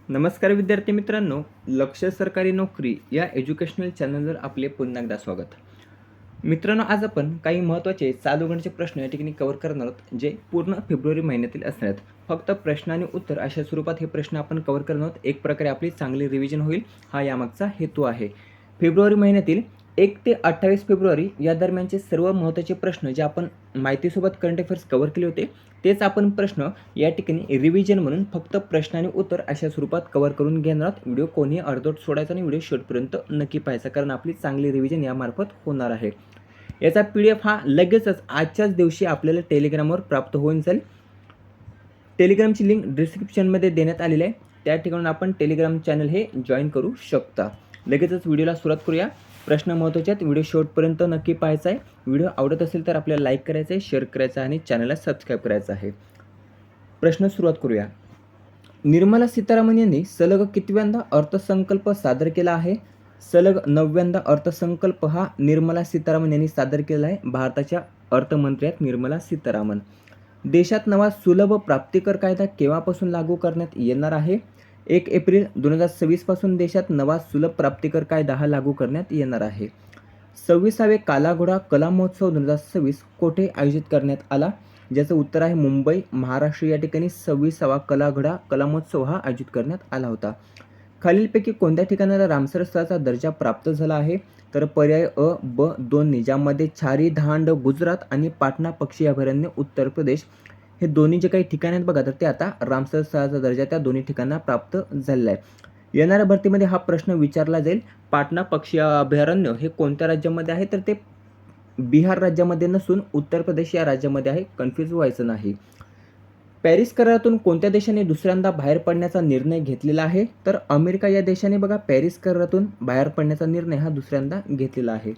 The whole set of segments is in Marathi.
नमस्कार विद्यार्थी मित्रांनो, लक्ष सरकारी नोकरी या एज्युकेशनल चॅनलवर आपले पुन्हा एकदा स्वागत. मित्रांनो, आज आपण काही महत्त्वाचे चालू घडामोडींचे प्रश्न या ठिकाणी कव्हर करणार आहोत, जे पूर्ण फेब्रुवारी महिन्यातील असणार आहेत. फक्त प्रश्न आणि उत्तर अशा स्वरूपात हे प्रश्न आपण कव्हर करणार आहोत. एक प्रकारे आपली चांगली रिव्हिजन होईल, हा यामागचा हेतू आहे. फेब्रुवारी महिन्यातील 1 ते 28 फेब्रुवारी या दरम्यानचे सर्व महत्त्वाचे प्रश्न जे आपण माहितीसोबत करंट अफेअर्स कव्हर केले होते, तेच आपण प्रश्न या ठिकाणी रिव्हिजन म्हणून फक्त प्रश्न आणि उत्तर अशा स्वरूपात कव्हर करून घेणार आहोत. व्हिडिओ कोणीही अर्धवट सोडायचा आणि व्हिडिओ शेवटपर्यंत नक्की पाहायचा, कारण आपली चांगली रिव्हिजन यामार्फत होणार आहे. याचा PDF हा लगेचच आजच्याच दिवशी आपल्याला टेलिग्रामवर प्राप्त होऊन जाईल. टेलिग्रामची लिंक डिस्क्रिप्शनमध्ये देण्यात आलेली आहे. त्या ठिकाणून आपण टेलिग्राम चॅनल हे जॉईन करू शकता. लगेचच व्हिडिओला सुरुवात करूया. प्रश्न महत्त्वाचे आहेत, व्हिडिओ शेवटपर्यंत नक्की पाहायचा आहे. व्हिडिओ आवडत असेल तर आपल्याला लाईक करायचं आहे, शेअर करायचं आहे आणि चॅनलला सबस्क्राईब करायचं आहे. प्रश्न सुरुवात करूया. निर्मला सीतारामन यांनी सलग कितव्यांदा अर्थसंकल्प सादर केला आहे? सलग 9व्यांदा अर्थसंकल्प हा निर्मला सीतारामन यांनी सादर केला आहे. भारताच्या अर्थमंत्री आहेत निर्मला सीतारामन. देशात नवा सुलभ प्राप्तिकर कायदा केव्हापासून लागू करण्यात येणार आहे? 1 एप्रिल 2026 पासून देशात नवा सुलभ प्राप्तिकर कायदा हा लागू करण्यात येणार आहे. 26वे कालाघोडा कला महोत्सव 2026 कोठे आयोजित करण्यात आला? ज्याचं उत्तर आहे मुंबई, महाराष्ट्र या ठिकाणी 26वा कला महोत्सव हा आयोजित करण्यात आला होता. खालीलपैकी कोणत्या ठिकाणाला रामसर स्थळाचा दर्जा प्राप्त झाला आहे? तर पर्याय अ, ब दोन्ही, ज्यामध्ये छारी धांड गुजरात आणि पाटणा पक्षी अभयारण्य उत्तर प्रदेश हे दोन्ही जे काही ठिकाण आहेत बघा, तर ते आता रामसर स्थळाचा दर्जा त्या दोन्ही ठिकाणांना प्राप्त झालेला आहे. येणाऱ्या भरतीमध्ये हा प्रश्न विचारला जाईल. पाटणा पक्षी अभयारण्य हे कोणत्या राज्यामध्ये आहे? तर ते बिहार राज्यामध्ये नसून उत्तर प्रदेश या राज्यामध्ये आहे. कन्फ्यूज व्हायचं नाही. पॅरिस करारातून कोणत्या देशाने दुसऱ्यांदा बाहेर पडण्याचा निर्णय घेतलेला आहे? तर अमेरिका या देशाने बघा पॅरिस करारातून बाहेर पडण्याचा निर्णय हा दुसऱ्यांदा घेतलेला आहे.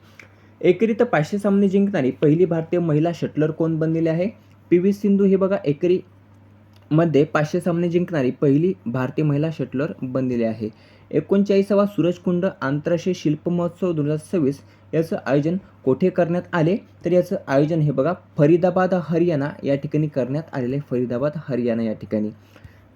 एकेरीत 500 सामने जिंकणारी पहिली भारतीय महिला शटलर कोण बनलेली आहे? PV सिंधू हे बघा एकेरीमध्ये 500 सामने जिंकणारी पहिली भारतीय महिला शटलर बनलेली आहे. 39वा सूरजकुंड आंतरराष्ट्रीय शिल्प महोत्सव 2026 याचं आयोजन कोठे करण्यात आले? तर याचं आयोजन हे बघा फरीदाबाद हरियाणा या ठिकाणी करण्यात आलेले आहे. फरीदाबाद हरियाणा या ठिकाणी.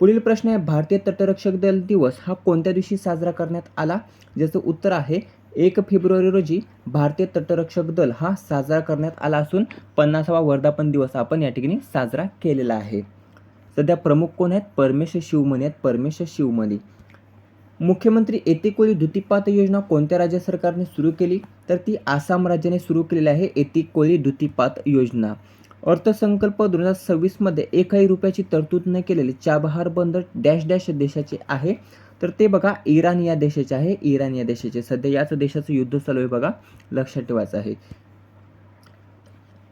पुढील प्रश्न आहे, भारतीय तटरक्षक दल दिवस हा कोणत्या दिवशी साजरा करण्यात आला? ज्याचं उत्तर आहे 1 फेब्रुवारी रोजी भारतीय तटरक्षक दल हा साजरा करण्यात आला असून 50वा वर्धापन दिवस आपण या ठिकाणी साजरा केलेला आहे. सध्या प्रमुख कोण आहेत? परमेश शिवमणी आहेत. परमेश शिवमणी. मुख्यमंत्री एतिकोली धुतीपात योजना कोणत्या राज्य सरकारने सुरू केली? तर ती आसाम राज्याने सुरू केलेली आहे एतिकोली धुतीपात योजना. अर्थसंकल्प 2026 मध्ये 1 रुपयाची तरतूद न केलेले चाबहार बंदर डॅश डॅश देशाचे आहे? तर ते बघा इराण या देशाचे आहे. इराण या देशाचे. सध्या याच देशाचं युद्ध चालू आहे बघा, लक्षात ठेवायचं आहे.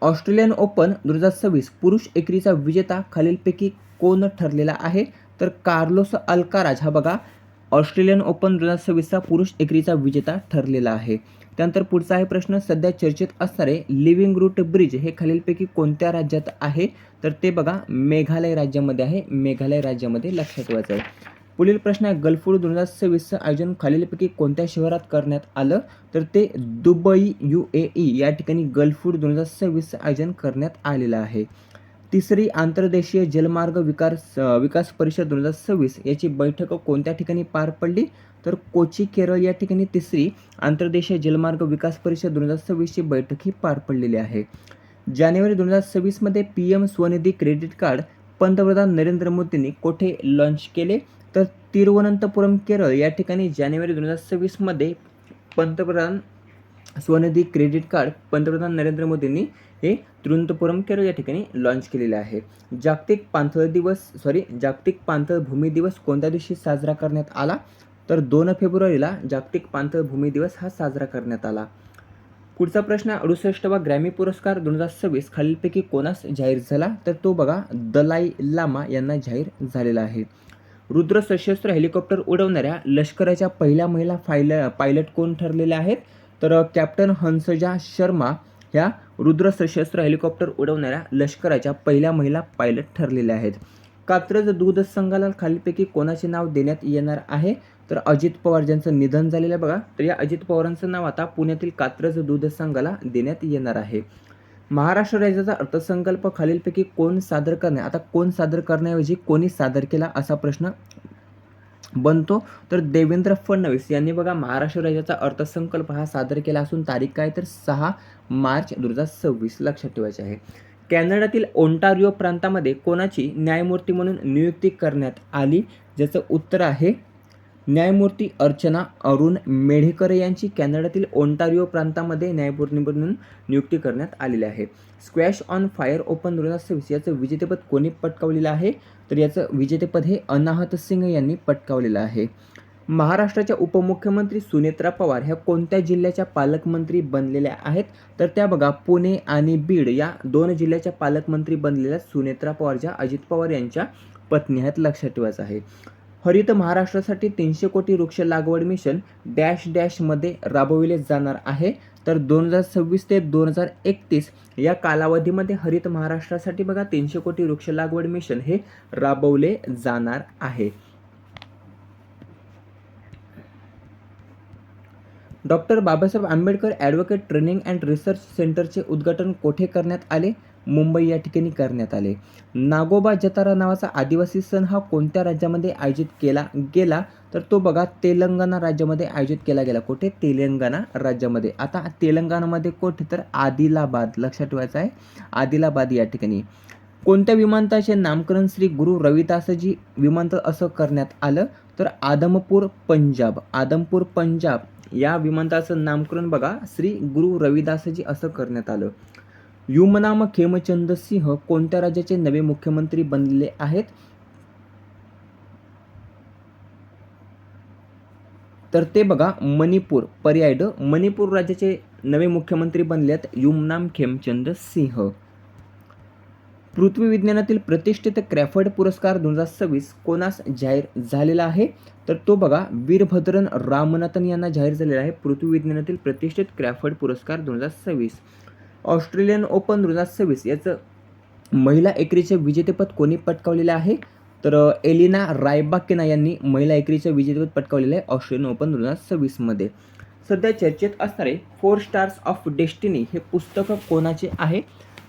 ऑस्ट्रेलियन ओपन 2026 पुरुष एकेरीचा विजेता खालीलपैकी कोण ठरलेला आहे? तर कार्लोस अल्काराज हा बघा ऑस्ट्रेलियन ओपन 2026चा पुरुष एकेरीचा विजेता ठरलेला आहे. त्यानंतर पुढचा आहे प्रश्न, सध्या चर्चेत असणारे लिव्हिंग रूट ब्रिज हे खालीलपैकी कोणत्या राज्यात आहे? तर ते बघा मेघालय राज्यामध्ये आहे. मेघालय राज्यामध्ये, लक्षात ठेवायचं आहे. पुढील प्रश्न आहे, गल्फूड 2026चं आयोजन खालीलपैकी कोणत्या शहरात करण्यात आलं? तर ते दुबई UAE या ठिकाणी गल्फूड 2026चं आयोजन करण्यात आलेलं आहे. तिसरी आंतरदेशीय जलमार्ग विकास परिषद 2026 याची बैठक कोणत्या ठिकाणी पार पडली? तर कोची केरळ या ठिकाणी तिसरी आंतरदेशीय जलमार्ग विकास परिषद 2026ची बैठक ही पार पडलेली आहे. जानेवारी 2026 मध्ये PM स्वनिधी क्रेडिट कार्ड पंतप्रधान नरेंद्र मोदींनी कोठे लॉन्च केले? तर तिरुवनंतपुरम केरळ या ठिकाणी जानेवारी 2026 मध्ये पंतप्रधान स्वनिधी क्रेडिट कार्ड पंतप्रधान नरेंद्र मोदींनी हे तिरुवनंतपुरम केरळ या ठिकाणी लॉन्च केलेले आहे. जागतिक पाणथळ भूमी दिवस कोणत्या दिवशी साजरा करण्यात आला? तर 2 फेब्रुवारीला जागतिक पाणथळ भूमी दिवस हा साजरा करण्यात आला. पुढचा प्रश्न, 68वा ग्रॅमी पुरस्कार 2026 खालीलपैकी कोणास जाहीर झाला? तर तो बघा दलाई लामा यांना जाहीर झालेला आहे. रुद्र सशस्त्र हेलिकॉप्टर उडवणाऱ्या लष्कराच्या पहिल्या महिला पायलट कोण ठरलेल्या आहेत? तर कॅप्टन हंसजा शर्मा ह्या रुद्र सशस्त्र हेलिकॉप्टर उडवणाऱ्या लष्कराच्या पहिल्या महिला पायलट ठरलेल्या आहेत. कात्रज दूध संघाला खालीलपैकी कोणाचे नाव देण्यात येणार आहे? तर अजित पवार ज्यांचं निधन झालेलं आहे बघा, तर या अजित पवारांचं नाव आता पुण्यातील कात्रज दूध संघाला देण्यात येणार आहे. महाराष्ट्र राज्याचा अर्थसंकल्प खालीलपैकी कोण सादर करणे, आता कोण सादर करण्याऐवजी कोणी सादर केला असा प्रश्न बनतो? तर देवेंद्र फडणवीस यांनी बघा महाराष्ट्र राज्याचा अर्थसंकल्प हा सादर केला असून तारीख काय तर 6 मार्च 2026 लक्षात ठेवायचे आहे. कॅनडातील ओंटारिओ प्रांतामध्ये कोणाची न्यायमूर्ती म्हणून नियुक्ती करण्यात आली? ज्याचं उत्तर आहे न्यायमूर्ती अर्चना अरुण मेढेकर यांची कॅनडातील ओंटारिओ प्रांतामध्ये न्यायमूर्ती म्हणून नियुक्ती करण्यात आलेली आहे. स्क्वॅश ऑन फायर ओपन 2026 याचं विजेतेपद कोणी पटकावलेलं आहे? तर याचं विजेतेपद हे अनाहत सिंग यांनी पटकावलेलं आहे. महाराष्ट्राच्या उपमुख्यमंत्री सुनेत्रा पवार ह्या कोणत्या जिल्ह्याच्या पालकमंत्री बनलेल्या आहेत? तर त्या बघा पुणे आणि बीड या 2 जिल्ह्याच्या पालकमंत्री बनलेल्या सुनेत्रा पवार ज्या अजित पवार यांच्या पत्नी आहेत, लक्षात ठेवायचं आहे. हरित महाराष्ट्रासाठी 300 कोटी वृक्ष लागवड मिशन डॅश डॅशमध्ये राबविले जाणार आहे. तर 2026 ते 2031 या कालावधीमध्ये हरित महाराष्ट्रासाठी बघा 300 कोटी वृक्ष लागवड मिशन हे राबवले जाणार आहे. Doctor Babasaheb Ambedkar advocate training and research सेंटरचे उद्घाटन कोठे करण्यात आले? मुंबई या ठिकाणी करण्यात आले. नागोबा जतारा नावाचा आदिवासी सण हा कोणत्या राज्यामध्ये आयोजित केला गेला? तर तो बघा तेलंगणा राज्यामध्ये आयोजित केला गेला. कुठे? तेलंगणा राज्यामध्ये. आता तेलंगणामध्ये कुठे? तर आदिलाबाद, लक्षात ठेवायचं आहे आदिलाबाद या ठिकाणी. कोणत्या विमानतळाचे नामकरण श्री गुरु रविदासजी विमानतळ असं करण्यात आलं? तर आदमपूर पंजाब. आदमपूर पंजाब या विमानतळाचं नामकरण बघा श्री गुरु रविदासजी असं करण्यात आलं. युमनाम खेमचंद सिंह कोणत्या राज्याचे नवे मुख्यमंत्री बनलेले आहेत? तर ते बघा मणिपूर. पर्याय ड, मणिपूर राज्याचे नवे मुख्यमंत्री बनले आहेत युमनाम खेमचंद सिंह. पृथ्वी विज्ञानातील प्रतिष्ठित क्रॅफर्ड पुरस्कार 2026 कोणास जाहीर झालेला आहे? तर तो बघा वीरभद्रन रामनाथन यांना जाहीर झालेला आहे पृथ्वी विज्ञानातील प्रतिष्ठित क्रॅफर्ड पुरस्कार 2026. ऑस्ट्रेलियन ओपन 2026 याचं महिला एकेरीचे विजेतेपद कोणी पटकावलेले आहे? तर एलिना रायबाकिना यांनी महिला एकेरीचे विजेतेपद पटकावलेले आहे ऑस्ट्रेलियन ओपन 2026 मध्ये. सध्या चर्चेत असणारे 4 स्टार्स ऑफ डेस्टिनी हे पुस्तक कोणाचे आहे?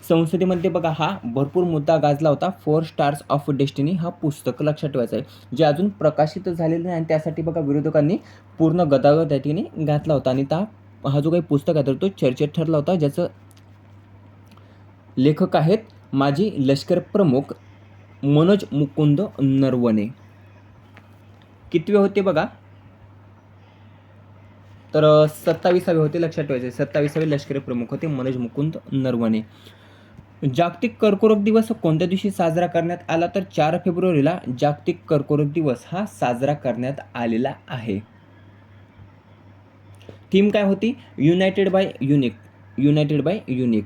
संसदेमध्ये बघा हा भरपूर मुद्दा गाजला होता. 4 स्टार्स ऑफ डेस्टिनी हा पुस्तक लक्षात ठेवायचं आहे, जे अजून प्रकाशित झालेलं नाही आणि त्यासाठी बघा विरोधकांनी पूर्ण गदागद त्या ठिकाणी घातला होता आणि हा जो काही पुस्तक आहे तर तो चर्चेत ठरला होता, ज्याचं लेखक आहेत माजी लष्कर प्रमुख मनोज मुकुंद नरवणे. कितवे होते बघा? तर 27वे होते, लक्षात ठेवायचे. 27वे लष्करी प्रमुख होते मनोज मुकुंद नरवणे. जागतिक कर्करोग दिवस कोणत्या दिवशी साजरा करण्यात आला? तर 4 फेब्रुवारीला जागतिक कर्करोग दिवस हा साजरा करण्यात आलेला आहे. थीम काय होती? United by unique. United by unique.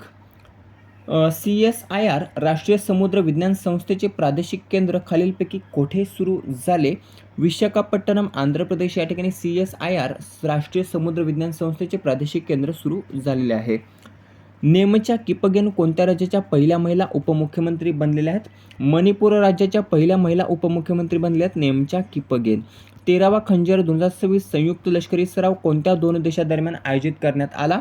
CSIR राष्ट्रीय समुद्र विज्ञान संस्थेचे प्रादेशिक केंद्र खालीलपैकी कोठे सुरू झाले? विशाखापट्टणम आंध्र प्रदेश या ठिकाणी CSIR राष्ट्रीय समुद्र विज्ञान संस्थेचे प्रादेशिक केंद्र सुरू झालेले आहे. नेमच्या किपगेन कोणत्या राज्याच्या पहिल्या महिला उपमुख्यमंत्री बनलेल्या आहेत? मणिपूर राज्याच्या पहिल्या महिला उपमुख्यमंत्री बनलेल्या आहेत नेमच्या किपगेन. 13वा खंजर 2026 संयुक्त लष्करी सराव कोणत्या 2 देशांदरम्यान आयोजित करण्यात आला?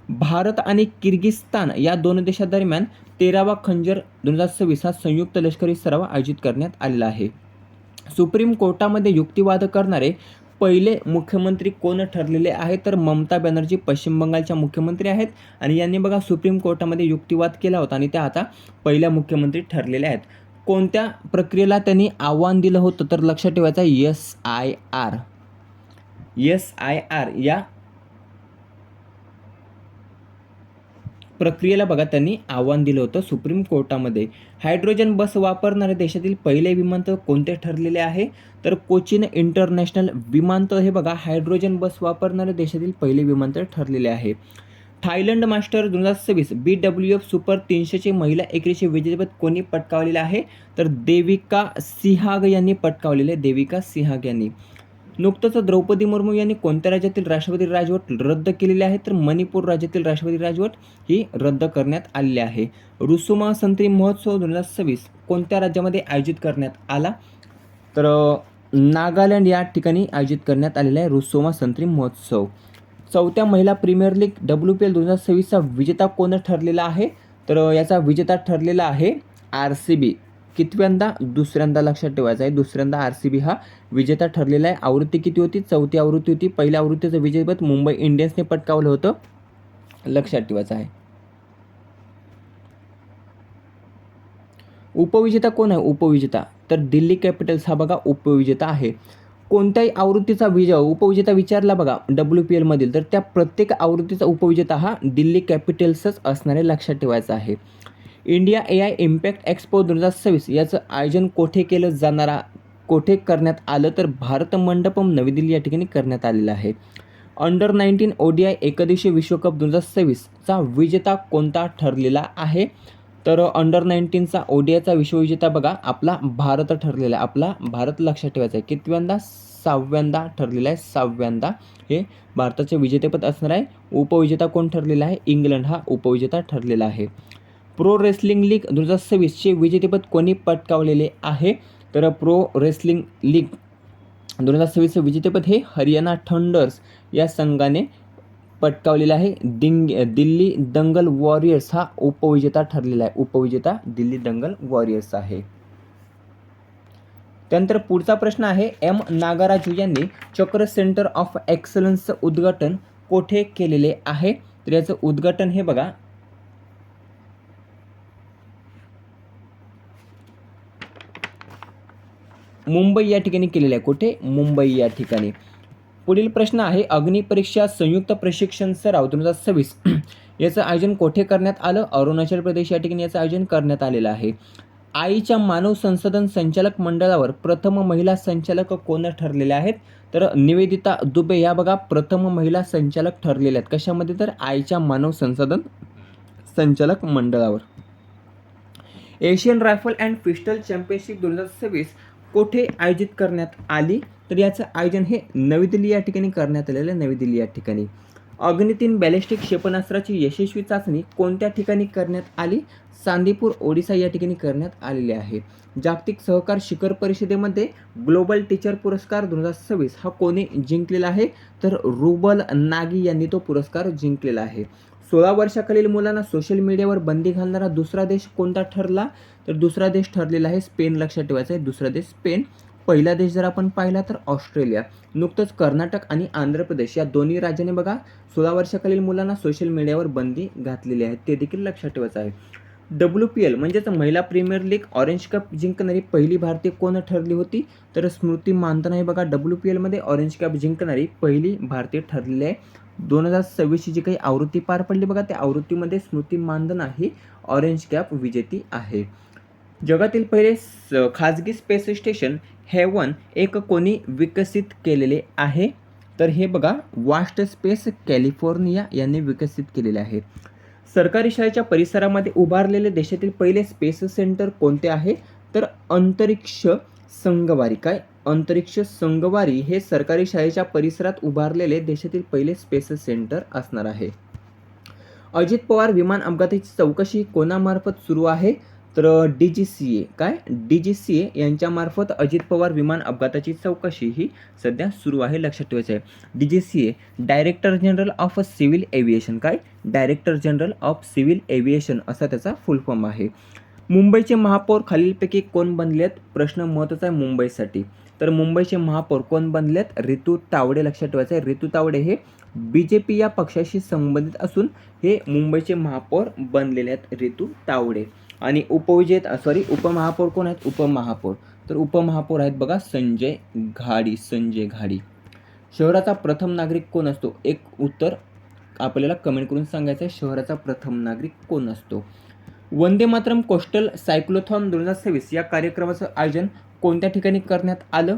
भारत आणि किर्गिस्तान या 2 देशांदरम्यान 13वा खंजर 2026 हा संयुक्त लष्करी सराव आयोजित करण्यात आलेला आहे. सुप्रीम कोर्टामध्ये युक्तिवाद करणारे पहिले मुख्यमंत्री कोण ठरलेले आहेत? तर ममता बॅनर्जी पश्चिम बंगालच्या मुख्यमंत्री आहेत आणि यांनी बघा सुप्रीम कोर्टामध्ये युक्तिवाद केला होता आणि त्या आता पहिल्या मुख्यमंत्री ठरलेल्या आहेत. कोणत्या प्रक्रियेला त्यांनी आव्हान दिलं होतं? तर लक्षात ठेवायचं SIR. SIR या प्रक्रियेला बघा त्यांनी आव्हान दिलं होतं सुप्रीम कोर्टामध्ये. हायड्रोजन बस वापरणारे देशातील पहिले विमानतळ कोणते ठरलेले आहे? तर कोचीन इंटरनॅशनल विमानतळ हे बघा हायड्रोजन बस वापरणारे देशातील पहिले विमानतळ ठरलेले आहे. थायलंड मास्टर 2026 BWF सुपर 300चे महिला एकेरीचे विजेतेपद कोणी पटकावलेले आहे? तर देविका सिहाग यांनी पटकावलेले. देविका सिहाग यांनी. नुकतंच द्रौपदी मुर्मू यांनी कोणत्या राज्यातील राष्ट्रपती राजवट रद्द केलेली आहे? तर मणिपूर राज्यातील राष्ट्रपती राजवट ही रद्द करण्यात आलेली आहे. रुसुमा संत्री महोत्सव 2026 कोणत्या राज्यामध्ये आयोजित करण्यात आला? तर नागालँड या ठिकाणी आयोजित करण्यात आलेला आहे रुसुमा संत्री महोत्सव. 4थ्या महिला प्रीमियर लीग WPL 2026चा विजेता कोण ठरलेला आहे? तर याचा विजेता ठरलेला आहे RCB. कितव्यांदा? दुसऱ्यांदा लक्षात ठेवायचं आहे. दुसऱ्यांदा RCB हा विजेता ठरलेला आहे. आवृत्ती किती होती? 4थी आवृत्ती होती. पहिल्या आवृत्तीचं विजेतेपद मुंबई इंडियन्सने पटकावलं होतं, लक्षात ठेवायचं आहे. उपविजेता कोण आहे? उपविजेता तर दिल्ली कॅपिटल्स हा बघा उपविजेता आहे. कोणत्याही आवृत्तीचा उपविजेता विचारला बघा WPL मधील, तर त्या प्रत्येक आवृत्तीचा उपविजेता हा दिल्ली कॅपिटल्सच असणारे, लक्षात ठेवायचं आहे. इंडिया AI इम्पॅक्ट एक्सपो 2026 याचं आयोजन कोठे करण्यात आलं? तर भारत मंडपम नवी दिल्ली या ठिकाणी करण्यात आलेलं आहे. अंडर 19 ODI एकदिवसीय विश्वकप 2026चा विजेता कोणता ठरलेला आहे? तर अंडर 19चा ODIचा विश्वविजेता बघा आपला भारत ठरलेला आहे. आपला भारत लक्षात ठेवायचा आहे. कितव्यांदा? 6व्यांदा ठरलेला आहे. 6व्यांदा हे भारताचे विजेतेपद असणार आहे. उपविजेता कोण ठरलेला आहे? इंग्लंड हा उपविजेता ठरलेला आहे. प्रो रेसलिंग लीग 2026चे विजेतेपद कोणी पटकावलेले आहे? तर प्रो रेसलिंग लीग 2026चे विजेतेपद हे हरियाणा थंडर्स या संघाने पटकावलेला आहे. दिल्ली दंगल वॉरियर्स हा उपविजेता ठरलेला आहे. उपविजेता दिल्ली दंगल वॉरियर्स आहे. त्यानंतर पुढचा प्रश्न आहे, M नागराजू यांनी चक्र सेंटर ऑफ एक्सलन्सचं उद्घाटन कोठे केलेले आहे? तर याचं उद्घाटन हे बघा मुंबई या ठिकाणी केलेलं आहे. कुठे? मुंबई या ठिकाणी. पुढील प्रश्न आहे, अग्निपरीक्षा संयुक्त प्रशिक्षण सराव 2026 याचं आयोजन कोठे करण्यात आलं? अरुणाचल प्रदेश या ठिकाणी याचं आयोजन करण्यात आलेलं आहे. आईच्या मानव संसाधन संचालक मंडळावर प्रथम महिला संचालक कोण ठरलेल्या आहेत? तर निवेदिता दुबे या बघा प्रथम महिला संचालक ठरलेल्या आहेत. कशामध्ये? तर आईच्या मानव संसाधन संचालक मंडळावर. Asian rifle and pistol championship 2026 कोठे आयोजित करण्यात आली? तर याचं आयोजन हे नवी दिल्ली या ठिकाणी करण्यात आलेलं आहे. नवी दिल्ली या ठिकाणी. अग्नि-3 बॅलिस्टिक क्षेपणास्त्राची यशस्वी चाचणी कोणत्या ठिकाणी करण्यात आली? चांदीपूर ओडिसा या ठिकाणी करण्यात आलेली आहे. जागतिक सहकार शिखर परिषदेमध्ये ग्लोबल टीचर पुरस्कार 2026 हा कोणी जिंकलेला आहे? तर रुबल नागी यांनी तो पुरस्कार जिंकलेला आहे. 16 वर्षाखालील मुलांना सोशल मीडियावर बंदी घालणारा दुसरा देश कोणता ठरला? तर दुसरा देश ठरलेला आहे स्पेन, लक्षात ठेवायचा आहे. दुसरा देश स्पेन. पहिला देश जर आपण पाहिला तर ऑस्ट्रेलिया. नुकतंच कर्नाटक आणि आंध्र प्रदेश या दोन्ही राज्याने बघा 16 वर्षाखालील मुलांना सोशल मीडियावर बंदी घातलेली आहे, ते देखील लक्षात ठेवायचं आहे. WPL म्हणजेच महिला प्रीमियर लीग ऑरेंज कप जिंकणारी पहिली भारतीय कोण ठरली होती? तर स्मृती मानधना हे बघा WPL मध्ये ऑरेंज कप जिंकणारी पहिली भारतीय ठरलेली आहे. 2026ची जी काही आवृत्ती पार पडली बघा, त्या आवृत्तीमध्ये स्मृती मानधना ही ऑरेंज कॅप विजेती आहे. जगातील पहिले खाजगी स्पेस स्टेशन हेवन एक कोणी विकसित केलेले आहे? तर हे बघा वास्ट स्पेस कॅलिफोर्निया यांनी विकसित केलेले आहे. सरकारी शाळेच्या परिसरामध्ये उभारलेले देशातील पहिले स्पेस सेंटर कोणते आहे? तर अंतरिक्ष संगवारी. काय? अंतरिक्ष संगवारी हे सरकारी शाळेच्या परिसरात उभारलेले देशातील पहिले स्पेस सेंटर असणार आहे. अजित पवार विमान अपघाताची चौकशी कोणामार्फत सुरू आहे? तर DGCA. काय? DGCA यांच्यामार्फत अजित पवार विमान अपघाताची चौकशी ही सध्या सुरू आहे, लक्षात ठेवायचं आहे. DGCA director general of civil aviation. काय? Director general of civil aviation असा त्याचा फुल फॉर्म आहे. मुंबईचे महापौर खालीलपैकी कोण बनलेत? प्रश्न महत्त्वाचा आहे मुंबईसाठी. तर मुंबईचे महापौर कोण बनलेत? रितू तावडे, लक्षात ठेवायचं आहे. रितू तावडे हे BJP या पक्षाशी संबंधित असून हे मुंबईचे महापौर बनलेले आहेत, रितू तावडे. आणि उपमहापौर कोण आहेत? उपमहापौर तर उपमहापौर आहेत बघा संजय घाडी. संजय घाडी. शहराचा प्रथम नागरिक कोण असतो? एक उत्तर आपल्याला कमेंट करून सांगायचं आहे. शहराचा प्रथम नागरिक कोण असतो? वंदे मातरम कोस्टल सायक्लोथॉन 2026 या कार्यक्रमाचं आयोजन कोणत्या ठिकाणी करण्यात आलं?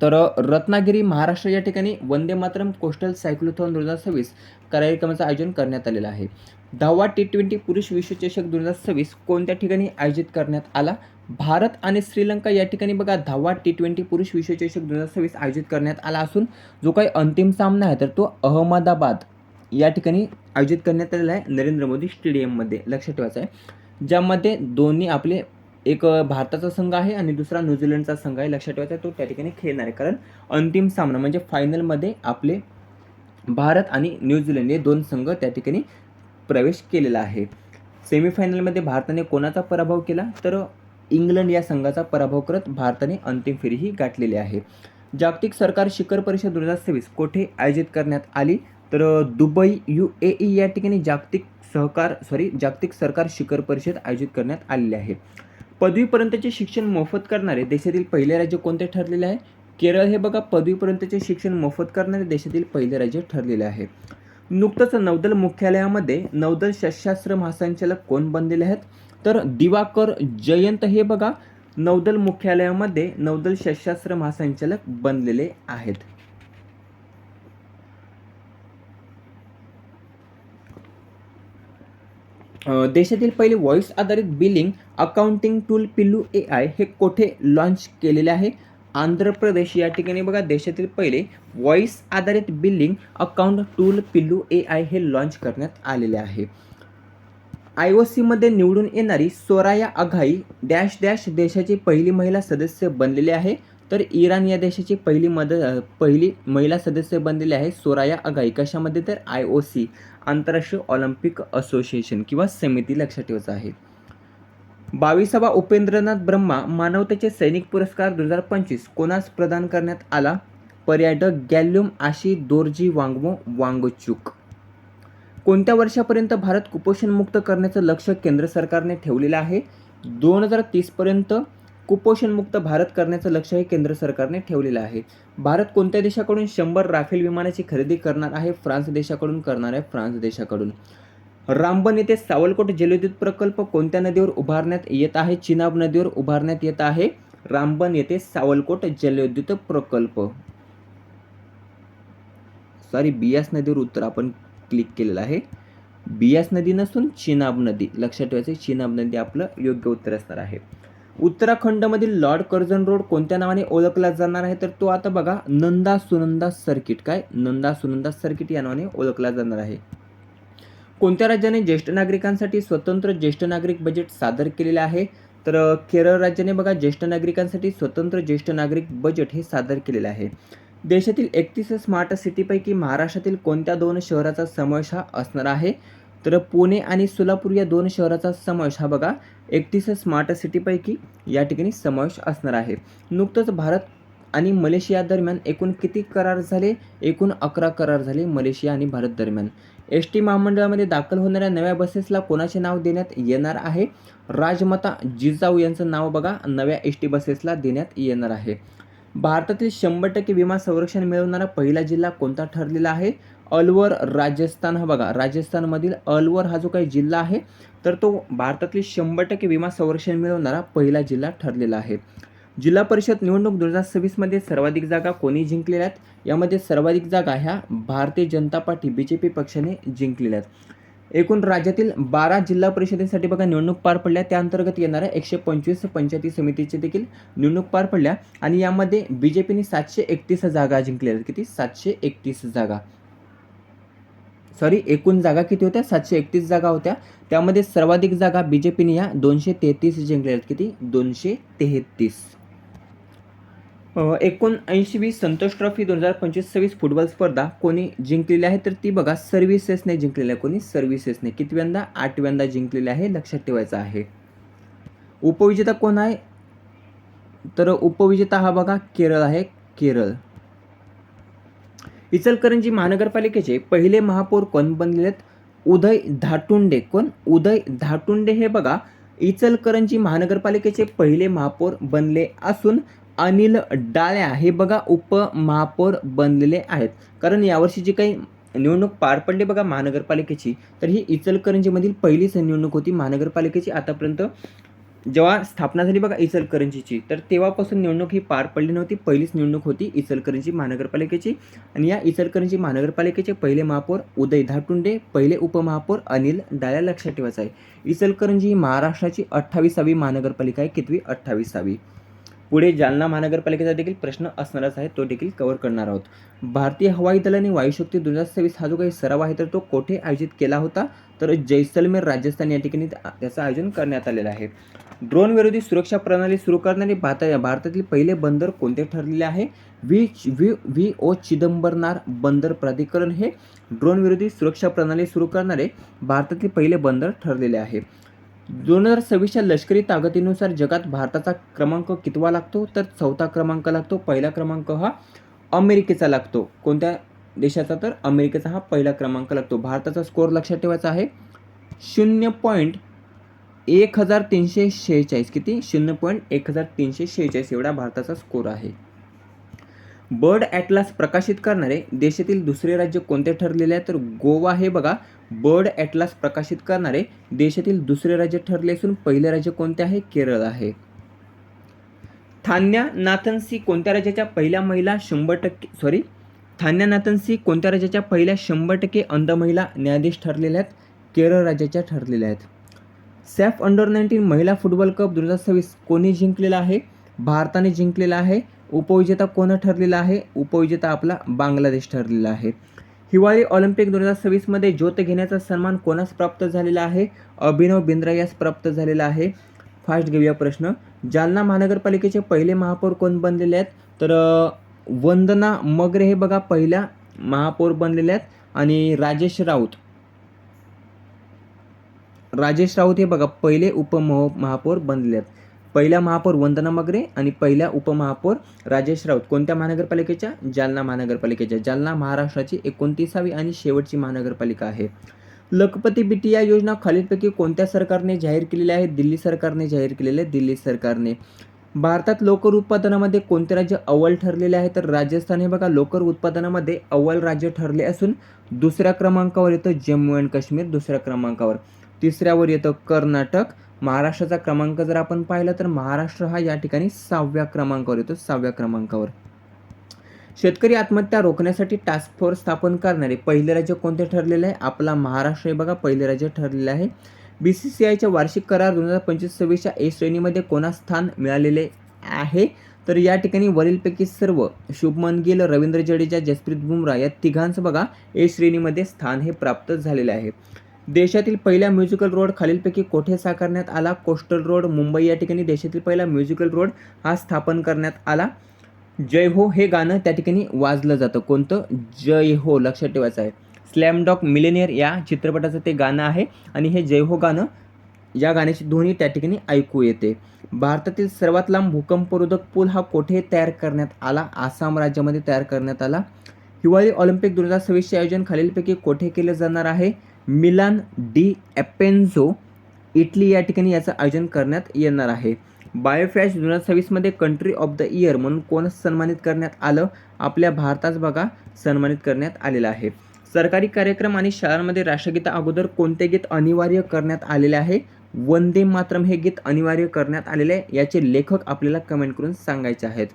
तर रत्नागिरी, महाराष्ट्र या ठिकाणी वंदे मातरम कोस्टल सायक्लोथॉन 2026 कार्यक्रमाचं आयोजन करण्यात आलेलं आहे. 10वा T20 पुरुष विश्वचषक 2026 कोणत्या ठिकाणी आयोजित करण्यात आला? भारत आणि श्रीलंका या ठिकाणी बघा 10वा T20 पुरुष विश्वचषक 2026 आयोजित करण्यात आला असून जो काही अंतिम सामना आहे तर तो अहमदाबाद या ठिकाणी आयोजित करण्यात आलेला आहे, नरेंद्र मोदी स्टेडियममध्ये, लक्षात ठेवायचं आहे. ज्यामध्ये दोन्ही आपले एक भारताचा संघ आहे आणि दुसरा न्यूझीलंडचा संघ आहे, लक्षात ठेवायचा. तो त्या ठिकाणी खेळणार आहे कारण अंतिम सामना म्हणजे फायनलमध्ये आपले भारत आणि न्यूझीलंड हे दोन संघ त्या ठिकाणी प्रवेश केलेला आहे. सेमीफायनलमध्ये भारताने कोणाचा पराभव केला, तर इंग्लंड या संघाचा पराभव करत भारताने अंतिम फेरीही गाठलेली आहे. जागतिक सरकार शिखर परिषद 2026 कोठे आयोजित करण्यात आली, तर दुबई UAE या ठिकाणी जागतिक सरकार शिखर परिषद आयोजित करण्यात आलेली आहे. पदवीपर्यंतचे शिक्षण मोफत करणारे देशातील पहिले राज्य कोणते ठरलेले आहे? केरळ हे बघा पदवीपर्यंतचे शिक्षण मोफत करणारे देशातील पहिले राज्य ठरलेले आहे. नुकतंच नौदल मुख्यालयामध्ये नौदल सशस्त्र महासंचालक कोण बनलेले आहेत, तर दिवाकर जयंत हे बघा नौदल मुख्यालयामध्ये नौदल सशस्त्र महासंचालक बनलेले आहेत. देशातील पहिले व्हॉइस आधारित बिलिंग अकाउंटिंग टूल पिल्लू AI हे कोठे लॉन्च केलेले आहे? आंध्र प्रदेश या ठिकाणी बघा देशातील पहिले व्हॉइस आधारित बिलिंग अकाउंट टूल पिल्लू AI हे लॉन्च करण्यात आलेले आहे. IOC मध्ये निवडून येणारी सोराया अघाई डॅश डॅश देशाची पहिली महिला सदस्य बनलेली आहे, तर इराण या देशाची पहिली महिला सदस्य बनलेली आहे सोराया अघाई. कशामध्ये, तर IOC आंतरराष्ट्रीय ऑलिम्पिक असोसिएशन किंवा समिती लक्षात ठेवायचं आहे. 22वा उपेंद्रनाथ ब्रह्मा मानवतेचे सैनिक पुरस्कार 2025 कोणास प्रदान करण्यात आला? पर्याय ड गॅल्युम आशी दोर्जी वांगमो वांगचुक. कोणत्या वर्षापर्यंत भारत कुपोषणमुक्त करण्याचं लक्ष्य केंद्र सरकारने ठेवलेलं आहे? 2030 पर्यंत कुपोषणमुक्त भारत करण्याचं लक्ष्य हे केंद्र सरकारने ठेवलेलं आहे. भारत कोणत्या देशाकडून 100 राफेल विमानाची खरेदी करणार आहे? फ्रान्स देशाकडून करणार आहे, फ्रान्स देशाकडून. रामबन येथे सावलकोट जलविद्युत प्रकल्प कोणत्या नदीवर उभारण्यात येत आहे? चिनाब नदीवर उभारण्यात येत आहे रामबन येथे सावलकोट जलविद्युत प्रकल्प. बियास नदीवर उत्तर आपण क्लिक केलेलं आहे. बियास नदी नसून चिनाब नदी लक्षात ठेवायचं. चिनाब नदी आपलं योग्य उत्तर असणार आहे. उत्तराखंडमधील लॉर्ड कर्झन रोड कोणत्या नावाने ओळखला जाणार आहे? तर तो आता बघा नंदा सुनंदा सर्किट. काय? नंदा सुनंदा सर्किट या नावाने ओळखला जाणार आहे. कोणत्या राज्याने ज्येष्ठ नागरिकांसाठी स्वतंत्र ज्येष्ठ नागरिक बजेट सादर केलेले आहे? तर केरळ राज्याने बघा ज्येष्ठ नागरिकांसाठी स्वतंत्र ज्येष्ठ नागरिक बजेट हे सादर केलेले आहे. देशातील 31 स्मार्ट सिटीपैकी महाराष्ट्रातील कोणत्या 2 शहराचा समावेश हा असणार आहे? तर पुणे आणि सोलापूर या 2 शहराचा समावेश हा बघा 31 स्मार्ट सिटीपैकी या ठिकाणी समावेश असणार आहे. नुकतंच भारत आणि मलेशिया दरम्यान एकूण किती करार झाले? एकूण 11 करार झाले मलेशिया आणि भारत दरम्यान. ST महामंडळामध्ये दाखल होणाऱ्या नव्या बसेसला कोणाचे नाव देण्यात येणार आहे? राजमाता जिजाऊ यांचं नाव बघा नव्या ST बसेसला देण्यात येणार आहे. भारतातील 100% विमा संरक्षण मिळवणारा पहिला जिल्हा कोणता ठरलेला आहे? अलवर राजस्थान. हा बघा राजस्थानमधील अलवर हा जो काही जिल्हा आहे तर तो भारतातील 100% विमा संरक्षण मिळवणारा पहिला जिल्हा ठरलेला आहे. जिल्हा परिषद निवडणूक 2026 मध्ये सर्वाधिक जागा कोणी जिंकलेल्या आहेत? यामध्ये सर्वाधिक जागा ह्या भारतीय जनता पार्टी BJP पक्षाने जिंकलेल्या आहेत. एकूण राज्यातील 12 जिल्हा परिषदेसाठी बघा निवडणूक पार पडल्या. त्या अंतर्गत येणाऱ्या 125 पंचायती समितीची देखील निवडणूक पार पडल्या आणि यामध्ये BJPने 731 जागा जिंकलेल्या. किती? 731 जागा. एकूण जागा किती होत्या? 731 जागा होत्या. त्यामध्ये सर्वाधिक जागा BJPने या 233 जिंकलेल्या. किती? 233. 79वी संतोष ट्रॉफी 2025-26 फुटबॉल स्पर्धा कोणी जिंकलेली आहे? तर ती बघा सर्व्हिसेसने जिंकलेली आहे. कोणी? सर्व्हिसेसने. कितव्यांदा? 8व्यांदा जिंकलेली आहे. लक्षात ठेवायचं आहे. उपविजेता कोण आहे? तर उपविजेता हा बघा केरळ आहे. केरळ. इचलकरंजी महानगरपालिकेचे पहिले महापौर कोण बनलेले आहेत? उदय धाटुंडे. कोण? उदय धाटुंडे हे बघा इचलकरंजी महानगरपालिकेचे पहिले महापौर बनले असून अनिल डाळ्या हे बघा उपमहापौर बनलेले आहेत. कारण यावर्षी जी काही निवडणूक पार पडली बघा महानगरपालिकेची तर ही इचलकरंजीमधील पहिलीच निवडणूक होती महानगरपालिकेची. आतापर्यंत जेव्हा स्थापना झाली बघा इचलकरंजीची तर तेव्हापासून निवडणूक ही पार पडली नव्हती. पहिलीच निवडणूक होती इचलकरंजी महानगरपालिकेची आणि या इचलकरंजी महानगरपालिकेचे पहिले महापौर उदय धाटुंडे, पहिले उपमहापौर अनिल डाळ्या. लक्षात ठेवायचं आहे. इचलकरंजी ही महाराष्ट्राची 28वी महानगरपालिका आहे. कितवी? 28वी. पुढे जालना महानगरपालिकेचा देखील प्रश्न असणारच आहे, तो देखील कव्हर करणार आहोत. भारतीय हवाई दल आणि वायुशक्ती 2026 हा जो काही सराव आहे तर तो कोठे आयोजित केला होता, तर जैसलमेर राजस्थान या ठिकाणी त्याचं आयोजन करण्यात आलेलं आहे. ड्रोन विरोधी सुरक्षा प्रणाली सुरू करणारे भारतातील पहिले बंदर कोणते ठरलेले आहे? व्ही ओ चिदंबरनार बंदर प्राधिकरण हे ड्रोन विरोधी सुरक्षा प्रणाली सुरू करणारे भारतातील पहिले बंदर ठरलेले आहे. 2026च्या लष्करी ताकदीनुसार जगात भारताचा क्रमांक कितवा लागतो, तर 4था क्रमांक लागतो. पहिला क्रमांक हा अमेरिकेचा लागतो. कोणत्या देशाचा, तर अमेरिकेचा हा पहिला क्रमांक लागतो. भारताचा स्कोअर लक्षात ठेवायचा आहे 0.1346. किती? 0.1346 एवढा भारताचा स्कोअर आहे. बर्ड ॲटलास प्रकाशित करणारे देशातील दुसरे राज्य कोणते ठरलेले आहे, तर गोवा हे बघा बर्ड ॲटलास प्रकाशित करणारे देशातील दुसरे राज्य ठरले असून पहिले राज्य कोणते आहे? केरळ आहे. थान्या नाथनसी कोणत्या राज्याच्या पहिल्या महिला 100% अंध महिला न्यायाधीश ठरलेल्या आहेत? केरळ राज्याच्या ठरलेल्या आहेत. सॅफ अंडर-19 महिला फुटबॉल कप 2026 कोणी जिंकलेला आहे? भारताने जिंकलेला आहे. उपविजेता कोण ठरलेला आहे? उपविजेता आपला बांगलादेश ठरलेला आहे. हिवाळी ऑलिम्पिक 2026मध्ये ज्योत घेण्याचा सन्मान कोणास प्राप्त झालेला आहे? अभिनव बिंद्रा यास प्राप्त झालेला आहे. फास्ट घेऊया प्रश्न. जालना महानगरपालिकेचे पहिले महापौर कोण बनलेले आहेत? तर वंदना मगरे हे बघा पहिल्या महापौर बनलेले आहेत. आणि राजेश राऊत हे बघा पहिले उपमहापौर बनलेले आहेत. पहिला महापौर वंदना मगरे आणि पहिल्या उपमहापौर राजेश राऊत. कोणत्या महानगरपालिकेच्या? जालना महानगरपालिकेच्या. जालना महाराष्ट्राची 29वी आणि शेवटची महानगरपालिका आहे. लखपती बिटिया योजना खालीलपैकी कोणत्या सरकारने जाहीर केलेली आहे? दिल्ली सरकारने जाहीर केलेले आहे. दिल्ली सरकारने. भारतात लोकर उत्पादनामध्ये कोणते राज्य अव्वल ठरलेले आहे? तर राजस्थान हे बघा लोकर उत्पादनामध्ये अव्वल राज्य ठरले असून दुसऱ्या क्रमांकावर येतं जम्मू अँड काश्मीर. दुसऱ्या क्रमांकावर. तिसऱ्यावर येतं कर्नाटक. महाराष्ट्राचा क्रमांक जर आपण पाहिला तर महाराष्ट्र हा या ठिकाणी 6व्या क्रमांकावर येतो. 6व्या क्रमांकावर. शेतकरी आत्महत्या रोखण्यासाठी टास्क फोर्स स्थापन करणारे पहिले राज्य कोणते ठरलेले आहे? आपला महाराष्ट्र हे बघा पहिले राज्य ठरलेले आहे. BCCIच्या वार्षिक करार 2025-26च्या ए श्रेणीमध्ये कोणास स्थान मिळालेले आहे? तर या ठिकाणी वरीलपैकी सर्व शुभमन गिल, रवींद्र जडेजा, जसप्रीत बुमराह या तिघांचं बघा ए श्रेणीमध्ये स्थान हे प्राप्त झालेले आहे. देशातील पहिला म्युझिकल रोड खालीलपैकी कोठे साकारण्यात आला? कोस्टल रोड मुंबई या ठिकाणी देशातील पहिला म्युझिकल रोड हा स्थापन करण्यात आला. जय हो हे गाणं त्या ठिकाणी वाजलं जातं. कोणतं? जय हो. लक्षात ठेवायचं आहे. स्लॅमडॉग मिलेनियर या चित्रपटाचं ते गाणं आहे आणि हे जय हो गाणं या गाण्याची ध्वनी त्या ठिकाणी ऐकू येते. भारतातील सर्वात लांब भूकंपरोधक पूल हा कोठे तयार करण्यात आला? आसाम राज्यामध्ये तयार करण्यात आला. हिवाळी ऑलिम्पिक 2026चे आयोजन खालीलपैकी कोठे केले जाणार आहे? मिलान डी एपेन्झो इटली या ठिकाणी याचं आयोजन करण्यात येणार आहे. बायोफॅश 2026मध्ये कंट्री ऑफ द इयर म्हणून कोण सन्मानित करण्यात आलं? आपल्या भारताच बघा सन्मानित करण्यात आलेला आहे. सरकारी कार्यक्रम आणि शाळांमध्ये राष्ट्रगीता अगोदर कोणते गीत अनिवार्य करण्यात आलेले आहे? वंदे मातरम हे गीत अनिवार्य करण्यात आलेले आहे. याचे लेखक आपल्याला कमेंट करून सांगायचे आहेत.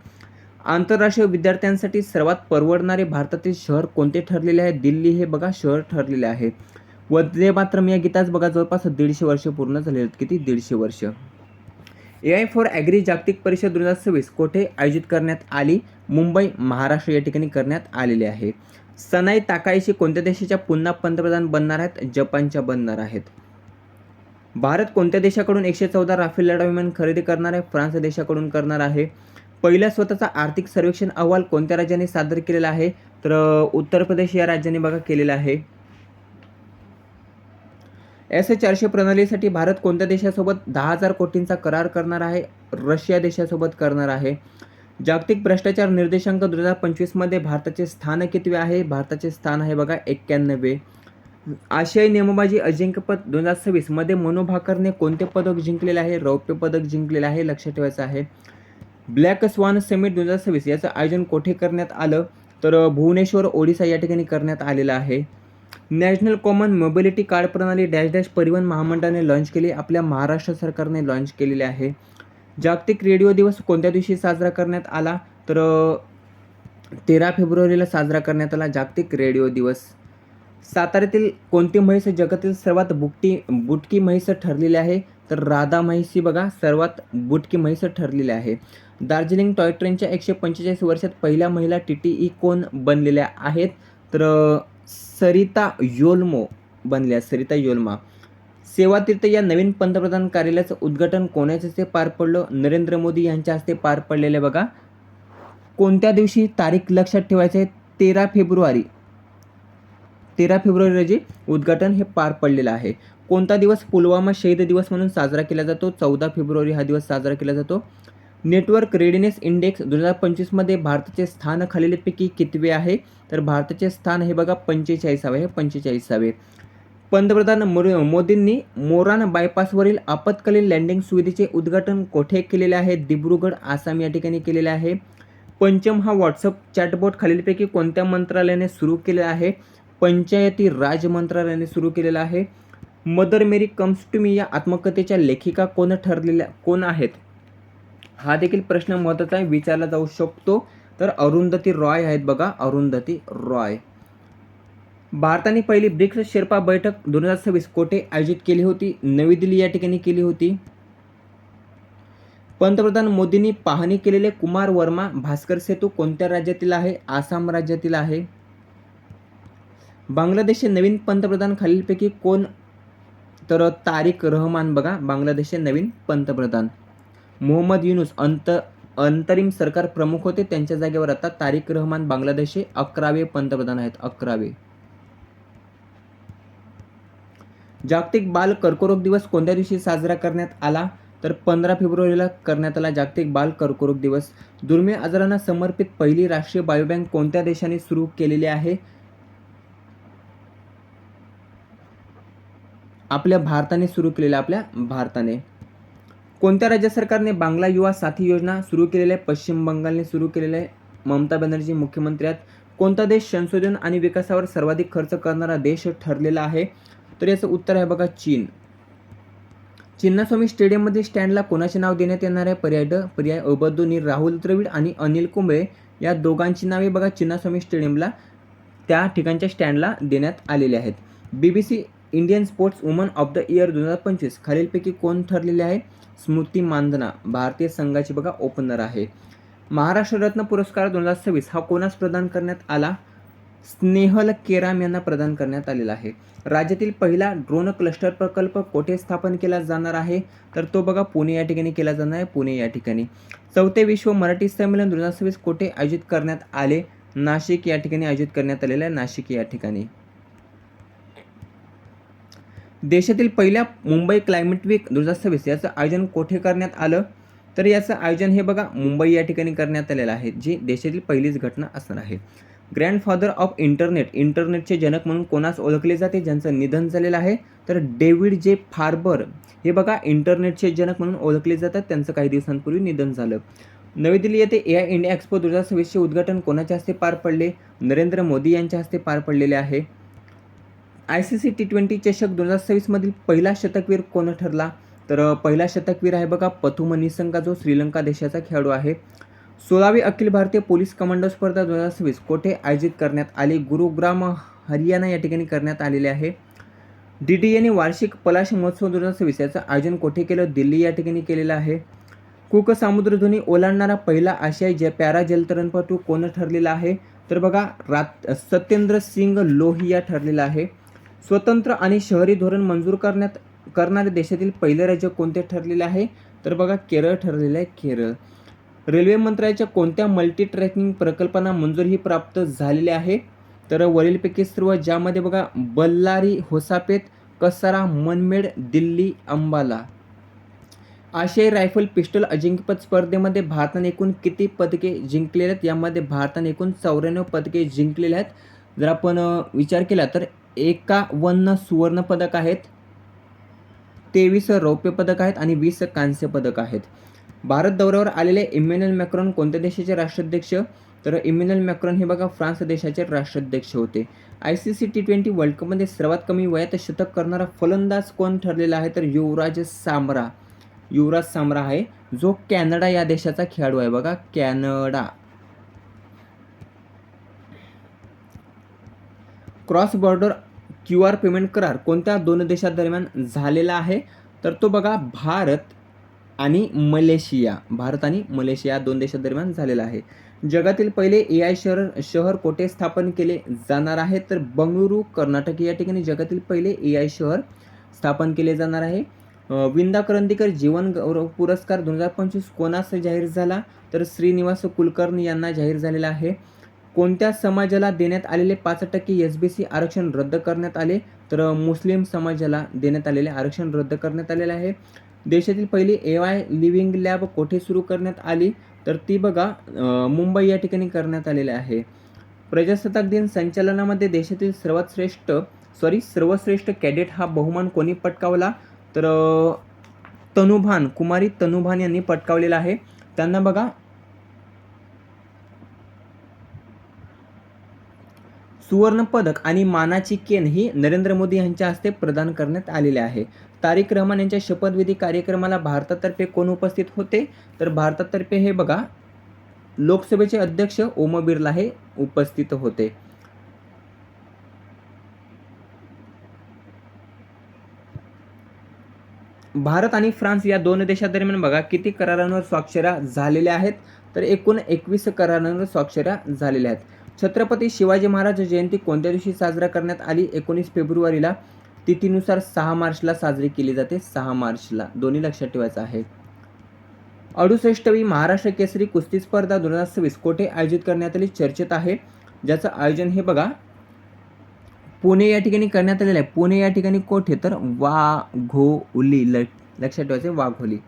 आंतरराष्ट्रीय विद्यार्थ्यांसाठी सर्वात परवडणारे भारतातील शहर कोणते ठरलेले आहे? दिल्ली हे बघा शहर ठरलेले आहे. वंदे मातरम या गीतास बघा जवळपास 150 वर्ष पूर्ण झालेले आहेत. किती? 150 वर्ष. AI फॉर ॲग्री जागतिक परिषद 2026 कोठे आयोजित करण्यात आली? मुंबई महाराष्ट्र या ठिकाणी करण्यात आलेले आहे. सनाई ताकाईशी कोणत्या देशाच्या पुन्हा पंतप्रधान बनणार आहेत? जपानच्या बनणार आहेत. भारत कोणत्या देशाकडून 114 राफेल लढाऊ विमान खरेदी करणार आहे? फ्रान्स देशाकडून करणार आहे. पहिला स्वतःचा आर्थिक सर्वेक्षण अहवाल कोणत्या राज्याने सादर केलेला आहे? तर उत्तर प्रदेश या राज्याने बघा केलेला आहे. S-400 प्रणालीसाठी भारत कोणत्या देशासोबत 10,000 कोटींचा करार करणार आहे? रशिया देशासोबत करणार आहे. जागतिक भ्रष्टाचार निर्देशांक 2025मध्ये भारताचे स्थान कितवे आहे? भारताचे स्थान आहे बघा 91. आशियाई नेमबाजी अजिंक्यपद 2026मध्ये मनू भाकरने कोणते पदक जिंकलेले आहे? रौप्य पदक जिंकलेले आहे. लक्षात ठेवायचं आहे. ब्लॅक स्वान समिट 2026 याचं आयोजन कोठे करण्यात आलं? तर भुवनेश्वर ओडिसा या ठिकाणी करण्यात आलेलं आहे. नॅशनल कॉमन मोबिलिटी कार्ड प्रणाली डॅश परिवहन महामंडळाने लॉन्च केली. आपल्या महाराष्ट्र सरकारने लॉन्च केलेले आहे. जागतिक रेडिओ दिवस कोणत्या दिवशी साजरा करण्यात आला? तर 13 फेब्रुवारीला साजरा करण्यात आला जागतिक रेडिओ दिवस. साताऱ्यातील कोणती म्हैस जगातील सर्वात बुटकी म्हैस ठरलेली आहे? तर राधामाई ही बघा सर्वात बुटकी म्हैस ठरलेली आहे. दार्जिलिंग टॉय ट्रेनच्या 145 वर्षात पहिल्या महिला TTE कोण बनलेल्या आहेत? तर सरिता योल्मो बनल्या, सरिता योल्मा. सेवातीर्थ या नवीन पंतप्रधान कार्यालयाचं उद्घाटन कोणाच्या हस्ते पार पडलं? नरेंद्र मोदी यांच्या हस्ते पार पडलेले बघा. कोणत्या दिवशी? तारीख लक्षात ठेवायची आहे, 13 फेब्रुवारी. 13 फेब्रुवारी रोजी उद्घाटन हे पार पडलेलं आहे. कोणता दिवस पुलवामा शहीद दिवस म्हणून साजरा केला जातो? 14 फेब्रुवारी हा दिवस साजरा केला जातो. नेटवर्क रेडिनेस इंडेक्स 2025 भारताचे स्थान खालीलपैकी कितवे आहे? तर भारताचे स्थान हे बघा 45वे आहे, 45वे. पंतप्रधान मोदींनी मोरान बायपासवरील आपत्कालीन लँडिंग सुविधेचे उद्घाटन कोठे केलेले आहे? दिब्रुगड, आसाम या ठिकाणी केलेले आहे. पंचम हा व्हॉट्सअप चॅटबॉट खालीलपैकी कोणत्या मंत्रालयाने सुरू केलेला आहे? पंचायती राज मंत्रालयाने सुरू केलेला आहे. Mother Mary comes to me या आत्मकथेच्या लेखिका कोण आहेत? हा देखील प्रश्न महत्त्वाचा आहे, विचारला जाऊ शकतो. तर अरुंधती रॉय आहेत बघा, अरुंधती रॉय. भारताने पहिली ब्रिक्स शेर्पा बैठक 2026 कोठे आयोजित केली होती? नवी दिल्ली या ठिकाणी केली होती. पंतप्रधान मोदींनी पाहणी केलेले कुमार वर्मा भास्कर सेतू कोणत्या राज्यातील आहे? आसाम राज्यातील आहे. बांगलादेशचे नवीन पंतप्रधान खालीलपैकी कोण? तर तारिक रहमान बघा, बांगलादेशचे नवीन पंतप्रधान. मोहम्मद युनूस अंतरिम सरकार प्रमुख होते, त्यांच्या जागेवर आता तारिक रहमान बांगलादेशचे 11वे पंतप्रधान आहेत, 11वे. जागतिक बाल कर्करोग दिवस कोणत्या दिवशी साजरा करण्यात आला? तर 15 फेब्रुवारीला करण्यात आला जागतिक बाल कर्करोग दिवस. दुर्मिळ आजारांना समर्पित पहिली राष्ट्रीय बायोबँक कोणत्या देशाने सुरू केलेली आहे? आपल्या भारताने सुरू केलेल्या, आपल्या भारताने. कोणत्या राज्य सरकारने बांगला युवा साथी योजना सुरू केलेली आहे? पश्चिम बंगालने सुरू केलेले आहे, ममता बॅनर्जी मुख्यमंत्री आहेत. कोणता देश संशोधन आणि विकासावर सर्वाधिक खर्च करणारा देश ठरलेला आहे? तर याचं उत्तर आहे बघा चीन. चिन्नास्वामी स्टेडियममधील स्टँडला कोणाचे नाव देण्यात येणार आहे? पर्याय अ, बद्दुनी, राहुल द्रविड आणि अनिल कुंबळे या दोघांची नावे बघा चिन्नास्वामी स्टेडियमला त्या ठिकाणच्या स्टँडला देण्यात आलेले आहेत. BBC Indian sports woman of the year 2025 खालीलपैकी कोण ठरलेले आहे? स्मृती मानधना भारतीय संघाची बघा ओपनर आहे. महाराष्ट्र रत्न पुरस्कार 2026 हा कोणास प्रदान करण्यात आला? स्नेहल केराम यांना प्रदान करण्यात आलेला आहे. राज्यातील पहिला ड्रोन क्लस्टर प्रकल्प कोठे स्थापन केला जाणार आहे? तर तो बघा पुणे या ठिकाणी केला जाणार आहे, पुणे या ठिकाणी. 4थे विश्व मराठी संमेलन 2026 कोठे आयोजित करण्यात आले? नाशिक या ठिकाणी आयोजित करण्यात आलेलं आहे, नाशिक या ठिकाणी. देशातील पहिल्या मुंबई क्लायमेट वीक 2026 याचं आयोजन कोठे करण्यात आलं? तर याचं आयोजन हे बघा मुंबई या ठिकाणी करण्यात आलेलं आहे, जी देशातील पहिलीच घटना असणार आहे. ग्रँडफादर ऑफ इंटरनेटचे जनक म्हणून कोणास ओळखले जाते, ज्यांचं निधन झालेलं आहे? तर डेव्हिड जे फार्बर हे बघा इंटरनेटचे जनक म्हणून ओळखले जातात, त्यांचं काही दिवसांपूर्वी निधन झालं. नवी दिल्ली येथे AI इंडिया एक्सपो 2026चे उद्घाटन कोणाच्या हस्ते पार पडले? नरेंद्र मोदी यांच्या हस्ते पार पडलेले आहे. ICC T20 चषक 2026 मधील पहिला शतकवीर कोण ठरला? तर पहिला शतकवीर आहे बघा पथुम निसंगा, जो श्रीलंका देशाचा खेळाडू आहे. 16वी अखिल भारतीय पोलीस कमांडो स्पर्धा 2026 कोठे आयोजित करण्यात आली? गुरुग्राम, हरियाणा या ठिकाणी करण्यात आलेले आहे. DDAने वार्षिक पलाश महोत्सव 2026 याचं आयोजन कोठे केलं? दिल्ली या ठिकाणी केलेलं आहे. कुक समुद्रधुनी ओलांडणारा पहिला आशियाई पॅरा जलतरणपटू कोण ठरलेला आहे? तर बघा सत्येंद्र सिंग लोहिया ठरलेला आहे. स्वतंत्र आणि शहरी धोरण मंजूर करणारे देशातील पहिले राज्य कोणते ठरलेले आहे? तर बघा केरळ ठरलेलं आहे, केरळ. रेल्वे मंत्रालयाच्या कोणत्या मल्टी ट्रॅकिंग प्रकल्पांना मंजुरी प्राप्त झालेली आहे? तर वरीलपैकी सर्व, ज्यामध्ये बघा बल्लारी, होसापेट, कसारा, मनमेड, दिल्ली, अंबाला. आशियाई रायफल पिस्टल अजिंक्यपद स्पर्धेमध्ये भारताने एकूण किती पदके जिंकलेले आहेत? यामध्ये भारताने एकूण 94 पदके जिंकलेले आहेत. जर आपण विचार केला तर 51 सुवर्ण पदक आहेत, 23 रौप्य पदक आहेत आणि 20 कांस्य पदक आहेत. भारत दौऱ्यावर आलेले इमॅन्युएल मॅक्रॉन कोणत्या देशाचे राष्ट्राध्यक्ष? तर इमॅन्युएल मॅक्रॉन हे बघा फ्रान्स देशाचे राष्ट्राध्यक्ष होते. ICC T20 वर्ल्ड कपमध्ये सर्वात कमी वयात शतक करणारा फलंदाज कोण ठरलेला आहे? तर युवराज सामरा आहे, जो कॅनडा या देशाचा खेळाडू आहे बघा, Canada. Cross border QR payment करार कोणत्या दोन देशांदरम्यान झालेला आहे? तर तो बघा भारत आणि मलेशिया 2 देशांदरम्यान झालेला आहे. जगातील पहिले एआय शहर कोठे स्थापन केले जाणार आहे? तर बंगळुरू, कर्नाटक या ठिकाणी जगातील पहिले एआय शहर स्थापन केले जाणार आहे. विंदा करंदीकर जीवन गौरव पुरस्कार 2025 कोणास जाहीर झाला? तर श्रीनिवास कुलकर्णी यांना जाहीर झालेला आहे. कोणत्या समाजाला देण्यात आलेले 5% एसबीसी आरक्षण रद्द करण्यात आले? तर मुस्लिम समाजाला देण्यात आलेले आरक्षण रद्द करण्यात आलेले आहे. देशातील पहिली एआय लिव्हिंग लॅब कोठे सुरू करण्यात आली? तर ती बघा मुंबई या ठिकाणी करण्यात आलेले आहे. प्रजासत्ताक दिन संचलनामध्ये देशातील सर्वश्रेष्ठ कॅडेट हा बहुमान कोणी पटकावला? तर कुमारी तनुभान यांनी पटकावलेला आहे. त्यांना बघा सुवर्ण पदक आणि मानाची केन ही नरेंद्र मोदी यांच्या हस्ते प्रदान करण्यात आलेले आहे. तारिक रहमान यांच्या शपथविधी कार्यक्रमाला भारतातर्फे कोण उपस्थित होते? तर भारतातर्फे हे बघा लोकसभेचे अध्यक्ष ओम बिर्ला हे उपस्थित होते. भारत आणि फ्रान्स या 2 देशांदरम्यान बघा किती करारांवर स्वाक्षऱ्या झालेल्या आहेत? तर एकूण 21 करारांवर स्वाक्षऱ्या झालेल्या आहेत. छत्रपती शिवाजी महाराज जयंती कोणत्या दिवशी साजरा करण्यात आली? 19 फेब्रुवारीला. तिथीनुसार 6 मार्चला साजरी केली जाते. 6 मार्चला. दोन्ही लक्षात ठेवायचं आहे. 68वी महाराष्ट्र केसरी कुस्ती स्पर्धा 2026 कोठे आयोजित करण्यात आली? चर्चेत आहे. ज्याचं आयोजन हे बघा पुणे या ठिकाणी करण्यात आलेलं आहे. पुणे या ठिकाणी कोठे? तर वाघोली. लक्षात ठेवायचं वाघोली.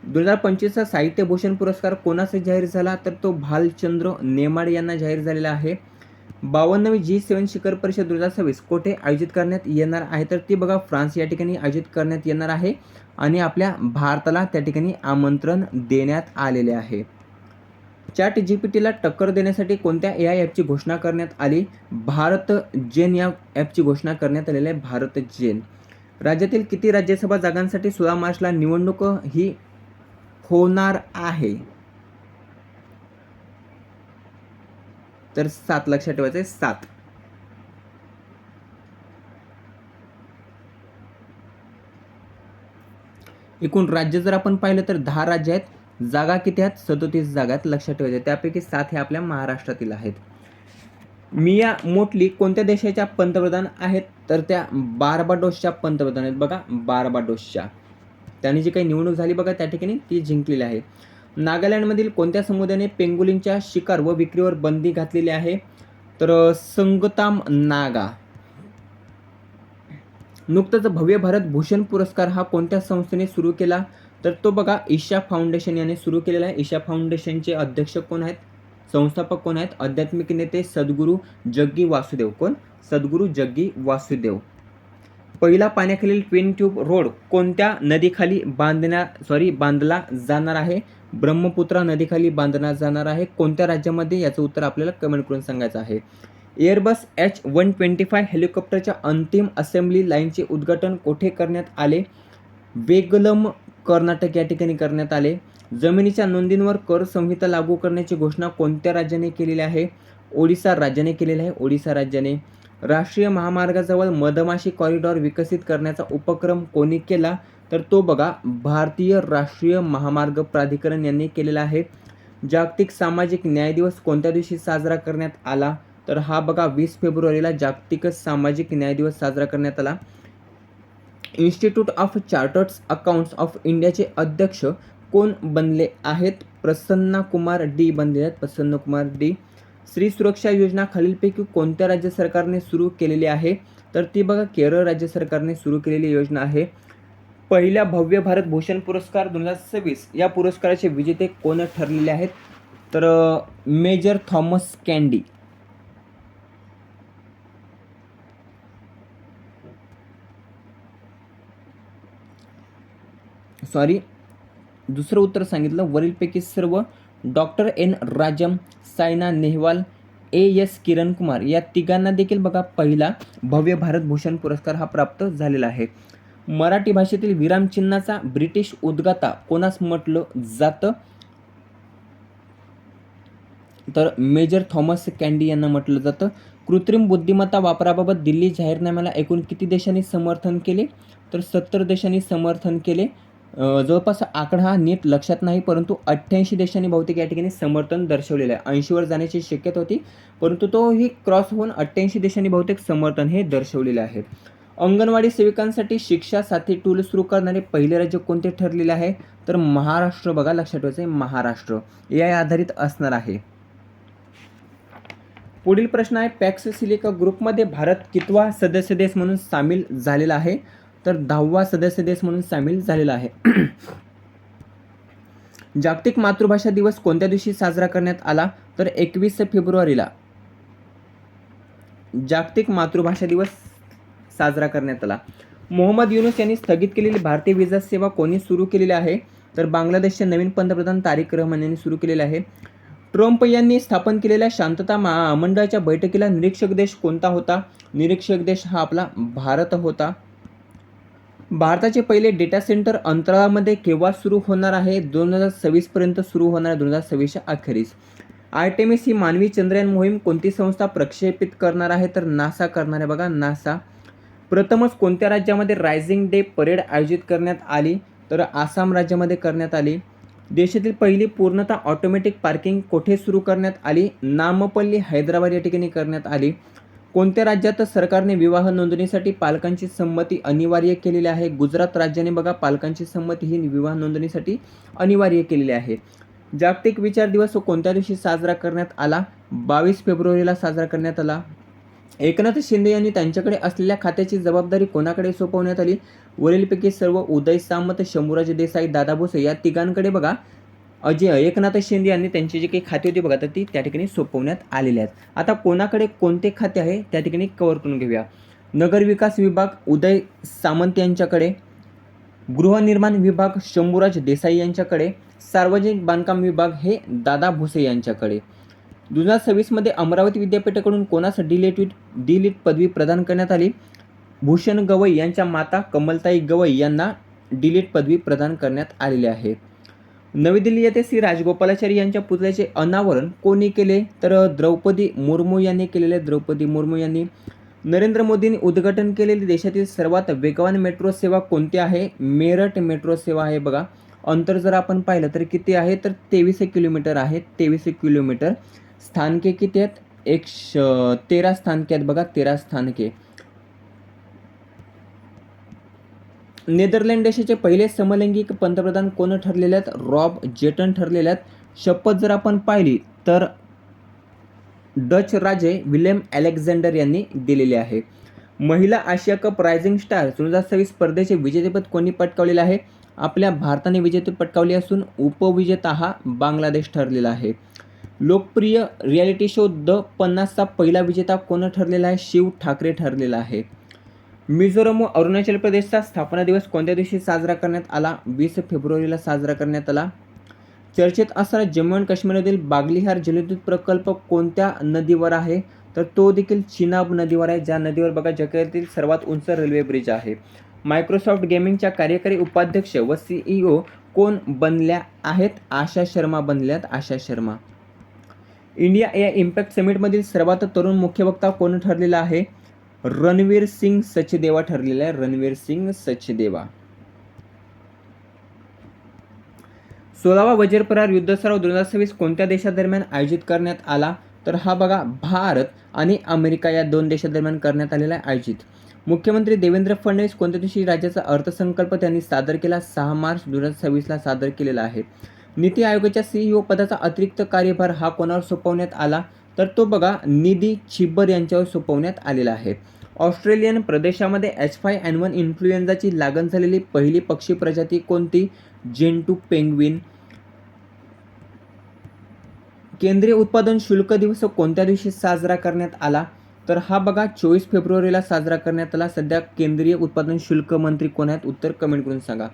2025चा साहित्य भूषण पुरस्कार कोणास जाहीर झाला? तर तो भालचंद्र नेमाडे यांना जाहीर झालेला आहे. 52वी G7 शिखर परिषद 2026 कोठे आयोजित करण्यात येणार आहे? तर ती बघा फ्रान्स या ठिकाणी आयोजित करण्यात येणार आहे आणि आपल्या भारताला त्या ठिकाणी आमंत्रण देण्यात आलेले आहे. चॅट जीपीटीला टक्कर देण्यासाठी कोणत्या एआय ॲपची घोषणा करण्यात आली? भारत जेन या ॲपची घोषणा करण्यात आलेली आहे. भारत जेन. राज्यातील किती राज्यसभा जागांसाठी 16 मार्चला निवडणूक ही होणार आहे? तर 7 लक्षात ठेवायचं आहे. 7. एकूण राज्य जर आपण पाहिलं तर 10 राज्य आहेत. जागा किती आहेत? 37 जागा आहेत. लक्षात ठेवायचं. त्यापैकी 7 हे आपल्या महाराष्ट्रातील आहेत. मिया मोटली कोणत्या देशाच्या पंतप्रधान आहेत? तर त्या बार्बाडोसच्या पंतप्रधान आहेत. बघा बार्बाडोसच्या. त्यांनी जी काही निवडणूक झाली बघा त्या ठिकाणी ती जिंकलेली आहे. नागालँडमधील कोणत्या समुदायाने पेंगुलिनच्या शिकार व विक्रीवर बंदी घातलेली आहे? तर संगताम नागा. नुकतंच भव्य भारत भूषण पुरस्कार हा कोणत्या संस्थेने सुरू केला? तर तो बघा ईशा फाउंडेशन याने सुरू केलेला आहे. ईशा फाउंडेशनचे अध्यक्ष कोण आहेत? संस्थापक कोण आहेत? आध्यात्मिक नेते सद्गुरू जग्गी वासुदेव. कोण? सद्गुरू जग्गी वासुदेव. पहिला पाण्याखालील ट्विन ट्यूब रोड कोणत्या नदीखाली बांधला जाणार आहे? ब्रह्मपुत्रा नदीखाली बांधला जाणार आहे. कोणत्या राज्यामध्ये? याचं उत्तर आपल्याला कमेंट करून सांगायचं आहे. एअरबस H125 हेलिकॉप्टरच्या अंतिम असेंब्ली लाईनचे उद्घाटन कोठे करण्यात आले? वेगलम, कर्नाटक या ठिकाणी करण्यात आले. जमिनीच्या नोंदींवर कर संहिता लागू करण्याची घोषणा कोणत्या राज्याने केलेली आहे? ओडिशा राज्याने केलेली आहे. ओडिशा राज्याने. राष्ट्रीय महामार्गाजवळ मधमाशी कॉरिडॉर विकसित करण्याचा उपक्रम कोणी केला? तर तो बघा भारतीय राष्ट्रीय महामार्ग प्राधिकरण यांनी केलेला आहे. जागतिक सामाजिक न्याय दिवस कोणत्या दिवशी साजरा करण्यात आला? तर हा बघा 20 फेब्रुवारीला जागतिक सामाजिक न्याय दिवस साजरा करण्यात आला. Institute of chartered accounts of इंडियाचे अध्यक्ष कोण बनले आहेत? प्रसन्ना कुमार डी बनले आहेत. प्रसन्न कुमार डी. स्त्री सुरक्षा योजना खालीलपैकी कोणत्या राज्य सरकारने सुरू केलेली आहे? तर ती बघा केरळ राज्य सरकारने सुरू केलेली योजना आहे. पहिल्या भव्य भारत भूषण पुरस्कार 2026 या पुरस्काराचे विजेते कोण ठरलेले आहेत? तर मेजर थॉमस कॅन्डी. दुसरं उत्तर सांगितलं. वरीलपैकी सर्व doctor N Rajam, Saina Nehwal, S Kiran Kumar या तिघांना देखील बघा पहिला भव्य भारत भूषण पुरस्कार हा प्राप्त झालेला आहे. मराठी भाषेतील विरामचिन्हाचा ब्रिटिश उद्गाता कोणास म्हटलं जातं? तर मेजर थॉमस कॅन्डी यांना म्हटलं जातं. कृत्रिम बुद्धिमत्ता वापराबाबत दिल्ली जाहीरनाम्याला एकूण किती देशांनी समर्थन केले? तर 70 देशांनी समर्थन केले. जवळपास आकडा हा नीट लक्षात नाही, परंतु 88 देशांनी बहुतेक या ठिकाणी समर्थन दर्शवलेलं आहे. 80 वर जाण्याची शक्यता होती, परंतु तोही क्रॉस होऊन 88 देशांनी बहुतेक समर्थन हे दर्शवलेले आहे. अंगणवाडी सेविकांसाठी शिक्षा साथी टूल सुरू करणारे पहिले राज्य कोणते ठरलेले आहे? तर महाराष्ट्र. बघा, लक्षात ठेवायचं आहे, महाराष्ट्र AI आधारित असणार आहे. पुढील प्रश्न आहे, पॅक्स सिलिका ग्रुपमध्ये भारत कितवा सदस्य देश म्हणून सामील झालेला आहे? तर 10वा सदस्य देश म्हणून सामील झालेला आहे. जागतिक मातृभाषा दिवस कोणत्या दिवशी साजरा करण्यात आला? तर 21 फेब्रुवारीला जागतिक मातृभाषा दिवस साजरा करण्यात आला. मोहम्मद युनूस यांनी स्थगित केलेली भारतीय विजा सेवा कोणी सुरू केलेली आहे? तर बांगलादेशचे नवीन पंतप्रधान तारिक रहमान यांनी सुरू केलेले आहे. ट्रम्प यांनी स्थापन केलेल्या शांतता मंडळाच्या बैठकीला निरीक्षक देश कोणता होता? निरीक्षक देश हा आपला भारत होता. भारताचे पहिले डेटा सेंटर अंतराळामध्ये केव्हा सुरू होणार आहे? 2026 पर्यंत सुरू होणार आहे, 2026च्या अखेरीस. आर्टेमिस ही मानवी चंद्रयान मोहीम कोणती संस्था प्रक्षेपित करणार आहे? तर नासा करणार आहे. बघा, नासा. प्रथमच कोणत्या राज्यामध्ये रायझिंग डे परेड आयोजित करण्यात आली? तर आसाम राज्यामध्ये करण्यात आली. देशातील पहिली पूर्णतः ऑटोमॅटिक पार्किंग कोठे सुरू करण्यात आली? नामपल्ली, हैदराबाद या ठिकाणी करण्यात आली. कोणत्या राज्यात सरकारने विवाह नोंदणीसाठी पालकांची संमती अनिवार्य केलेली आहे? गुजरात राज्याने बघा पालकांची संमती ही विवाह नोंदणीसाठी अनिवार्य केलेली आहे. जागतिक विचार दिवस कोणत्या दिवशी साजरा करण्यात आला? 22 फेब्रुवारीला साजरा करण्यात आला. एकनाथ शिंदे यांनी त्यांच्याकडे असलेल्या खात्याची जबाबदारी कोणाकडे सोपवण्यात आली? वरीलपैकी सर्व उदय सामंत, शंभूराज देसाई, दादा भुसे या तिघांकडे बघा एकनाथ शिंदे यांनी त्यांची जी काही खाती होती बघा तर ती त्या ठिकाणी सोपवण्यात आलेली आहेत. आता कोणाकडे कोणते खाते आहे त्या ठिकाणी कव्हर करून घेऊया. नगर विकास विभाग उदय सामंत यांच्याकडे, गृहनिर्माण विभाग शंभूराज देसाई यांच्याकडे, सार्वजनिक बांधकाम विभाग हे दादा भुसे यांच्याकडे. 2026 मध्ये अमरावती विद्यापीठाकडून कोणास डी.लिट पदवी प्रदान करण्यात आली? भूषण गवई यांच्या माता कमलताई गवई यांना डी.लिट पदवी प्रदान करण्यात आलेली आहे. नवी दिल्ली येथे श्री राजगोपालाचारी यांच्या पुतळ्याचे अनावरण कोणी केले? तर द्रौपदी मुर्मू यांनी केलेले. द्रौपदी मुर्मू यांनी. नरेंद्र मोदींनी उद्घाटन केलेली देशातील सर्वात वेगवान मेट्रो सेवा कोणती आहे? मेरठ मेट्रो सेवा आहे. बघा, अंतर जर आपण पाहिलं तर किती आहे? तर 23 किलोमीटर आहे. 23 किलोमीटर. स्थानके किती आहेत? 13 स्थानके आहेत. बघा, 13 स्थानके. नेदरलँड देशाचे पहिले समलैंगिक पंतप्रधान कोण ठरलेले आहेत? रॉब जेटन ठरलेले आहेत. शपथ जर आपण पाहिली तर डच राजे विलेम अलेक्झांडर यांनी दिलेले आहे. महिला आशिया कप रायझिंग स्टार 2026 स्पर्धेचे विजेतेपद कोणी पटकावलेले आहे? आपल्या भारताने विजेतेपद पटकावले असून उपविजेता हा बांगलादेश ठरलेला आहे. लोकप्रिय रियालिटी शो द 50चा पहिला विजेता कोण ठरलेला आहे? शिव ठाकरे ठरलेला आहे. मिझोरम व अरुणाचल प्रदेशचा स्थापना दिवस कोणत्या दिवशी साजरा करण्यात आला? 20 फेब्रुवारीला साजरा करण्यात आला. चर्चेत असणारा जम्मू आणि काश्मीरमधील बागलिहार जलविद्युत प्रकल्प कोणत्या नदीवर आहे? तर तो देखील चिनाब नदीवर आहे, ज्या नदीवर बघा जगातील सर्वात उंच रेल्वे ब्रिज आहे. मायक्रोसॉफ्ट गेमिंगच्या कार्यकारी उपाध्यक्ष व CEO कोण बनल्या आहेत? आशा शर्मा बनल्यात. आशा शर्मा. इंडिया AI इम्पॅक्ट समिटमधील सर्वात तरुण मुख्य वक्ता कोण ठरलेला आहे? रणवीर सिंग सचदेवा ठरलेला आहे. रणवीर सिंग सचदेवा. 16वा वज्रपरार युद्ध सराव 2026 कोणत्या देशादरम्यान आयोजित करण्यात आला? तर हा बघा भारत आणि अमेरिका या दोन देशादरम्यान करण्यात आलेला आहे आयोजित. मुख्यमंत्री देवेंद्र फडणवीस कोणत्या दिवशी राज्याचा अर्थसंकल्प त्यांनी सादर केला? 6 मार्च 2026ला सादर केलेला आहे. नीती आयोगाच्या CEO पदाचा अतिरिक्त कार्यभार हा कोणावर सोपवण्यात आला? तर तो बघा निधी छिब्बर यांच्यावर सोपवण्यात आलेला आहे. ऑस्ट्रेलियन प्रदेशामध्ये H5N1 इन्फ्लुएन्झाची लागण झालेली पहिली पक्षी प्रजाती कोणती? Gentoo penguin. केंद्रीय उत्पादन शुल्क दिवस कोणत्या दिवशी साजरा करण्यात आला? तर हा बघा 24 फेब्रुवारीला साजरा करण्यात आला. सध्या केंद्रीय उत्पादन शुल्क मंत्री कोण आहेत? उत्तर कमेंट करून सांगा.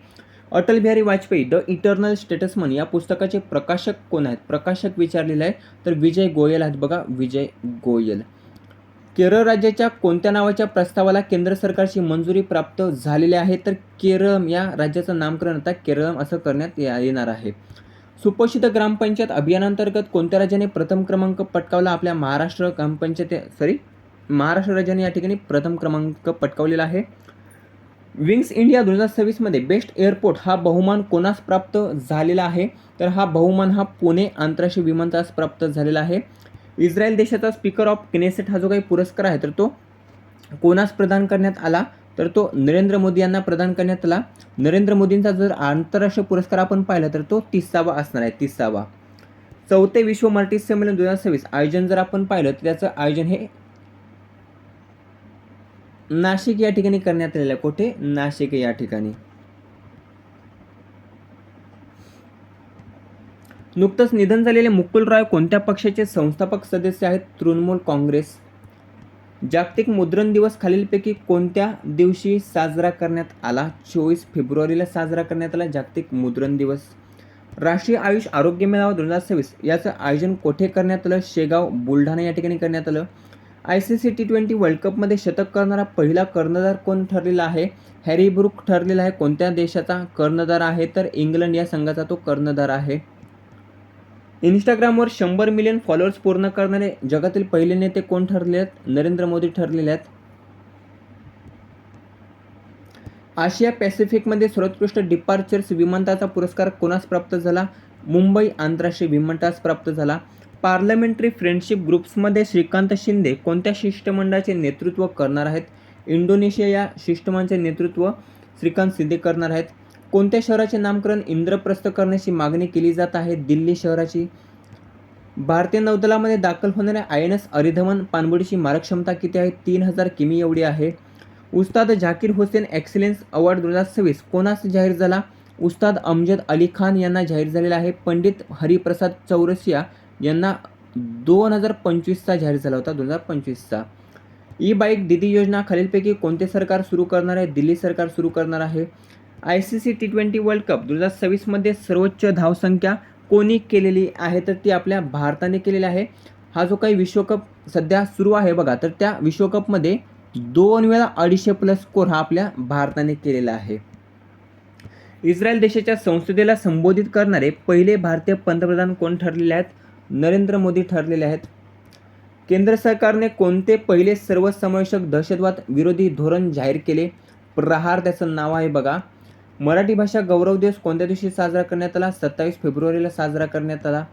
Atal Bihari Vajpayee the eternal Statesman या पुस्तकाचे प्रकाशक कोण आहेत? प्रकाशक विचारलेलं आहे तर विजय गोयल आहेत. बघा, विजय गोयल. केरळ राज्याच्या कोणत्या नावाच्या प्रस्तावाला केंद्र सरकारची मंजुरी प्राप्त झालेली आहे? तर केरळम या राज्याचं नामकरण आता केरळम असं करण्यात येणार आहे. सुपोषित ग्रामपंचायत अभियानांतर्गत कोणत्या राज्याने प्रथम क्रमांक पटकावला? आपल्या महाराष्ट्र राज्याने या ठिकाणी प्रथम क्रमांक पटकावलेला आहे. विंग्स इंडिया 2026 बेस्ट एअरपोर्ट हा बहुमान कोणास प्राप्त झालेला आहे? तर हा बहुमान हा पुणे आंतरराष्ट्रीय विमानतळास प्राप्त झालेला आहे. इस्रायल देशाचा स्पीकर ऑफ किनेसेट हा जो काही पुरस्कार आहे तर तो कोणास प्रदान करण्यात आला? तर तो नरेंद्र मोदी यांना प्रदान करण्यात आला. नरेंद्र मोदींचा जर आंतरराष्ट्रीय पुरस्कार आपण पाहिला तर तो 30वा असणार आहे, 30वा. चौथे विश्व मराठी संमेलन 2026 आयोजन जर आपण पाहिलं तर त्याचं आयोजन हे नाशिक या ठिकाणी करण्यात आलेलं आहे. कुठे? नाशिक या ठिकाणी. नुकतंच निधन झालेले मुकुल रॉय कोणत्या पक्षाचे संस्थापक सदस्य आहेत? तृणमूल काँग्रेस. जागतिक मुद्रण दिवस खालीलपैकी कोणत्या दिवशी साजरा करण्यात आला? 24 फेब्रुवारीला साजरा करण्यात आला जागतिक मुद्रण दिवस. राष्ट्रीय आयुष आरोग्य मेळावा 2026 याचं आयोजन कोठे करण्यात आलं? शेगाव, बुलढाणा या ठिकाणी करण्यात आलं. ICC T20 वर्ल्ड कपमध्ये शतक करणारा पहिला कर्णधार कोण ठरलेला आहे? हॅरी ब्रूक ठरलेला आहे. कोणत्या देशाचा कर्णधार आहे? तर इंग्लंड या संघाचा तो कर्णधार आहे. इंस्टाग्रामवर 100 मिलियन फॉलोअर्स पूर्ण करणारे जगातील पहिले नेते कोण ठरले आहेत? नरेंद्र मोदी ठरलेले आहेत. आशिया पॅसिफिकमध्ये सर्वोत्कृष्ट डिपार्चर्स विमानतळाचा पुरस्कार कोणास प्राप्त झाला? मुंबई आंतरराष्ट्रीय विमानतळास प्राप्त झाला. पार्लमेंटरी फ्रेंडशिप ग्रुप्समध्ये श्रीकांत शिंदे कोणत्या शिष्टमंडळाचे नेतृत्व करणार आहेत? इंडोनेशिया या शिष्टमंडळाचे नेतृत्व श्रीकांत शिंदे करणार आहेत. कोणत्या शहराचे नामकरण इंद्रप्रस्थ करण्याची मागणी केली जात आहे? दिल्ली शहराची. भारतीय नौदलामध्ये दाखल होणाऱ्या INS अरिधमन पाणबुडीची मारक क्षमता किती आहे? 3000 किमी एवढी आहे. उस्ताद झाकीर हुसेन एक्सलन्स अवॉर्ड 2026 कोणास जाहीर झाला? उस्ताद अमजद अली खान यांना जाहीर झालेला आहे. पंडित हरिप्रसाद चौरसिया यांना 2025चा जाहीर झाला होता, 2025चा. ई-बाईक दीदी योजना खालीलपैकी कोणते सरकार सुरू करणार आहे? दिल्ली सरकार सुरू करणार आहे. ICC T20 वर्ल्ड कप 2026 सर्वोच्च धावसंख्या कोणी केलेली आहे? तर ती आपल्या भारताने केलेली आहे. हा जो काही विश्वकप सध्या सुरू आहे बघा, तर त्या विश्वकपमध्ये 2 वेळा 250+ स्कोर हा आपल्या भारताने केलेला आहे. इस्रायल देशाच्या संसदेला संबोधित करणारे पहिले भारतीय पंतप्रधान कोण ठरलेले आहेत? नरेंद्र मोदी ठरलेले आहेत. केंद्र सरकारने कोणते पहिले सर्वसमावेशक दहशतवाद विरोधी धोरण जाहीर केले? प्रहार त्याचं नाव आहे बघा. मराठी भाषा गौरव दिवस कोणत्या दिवशी साजरा करण्यात आला? 27 फेब्रुवारीला साजरा करण्यात आला.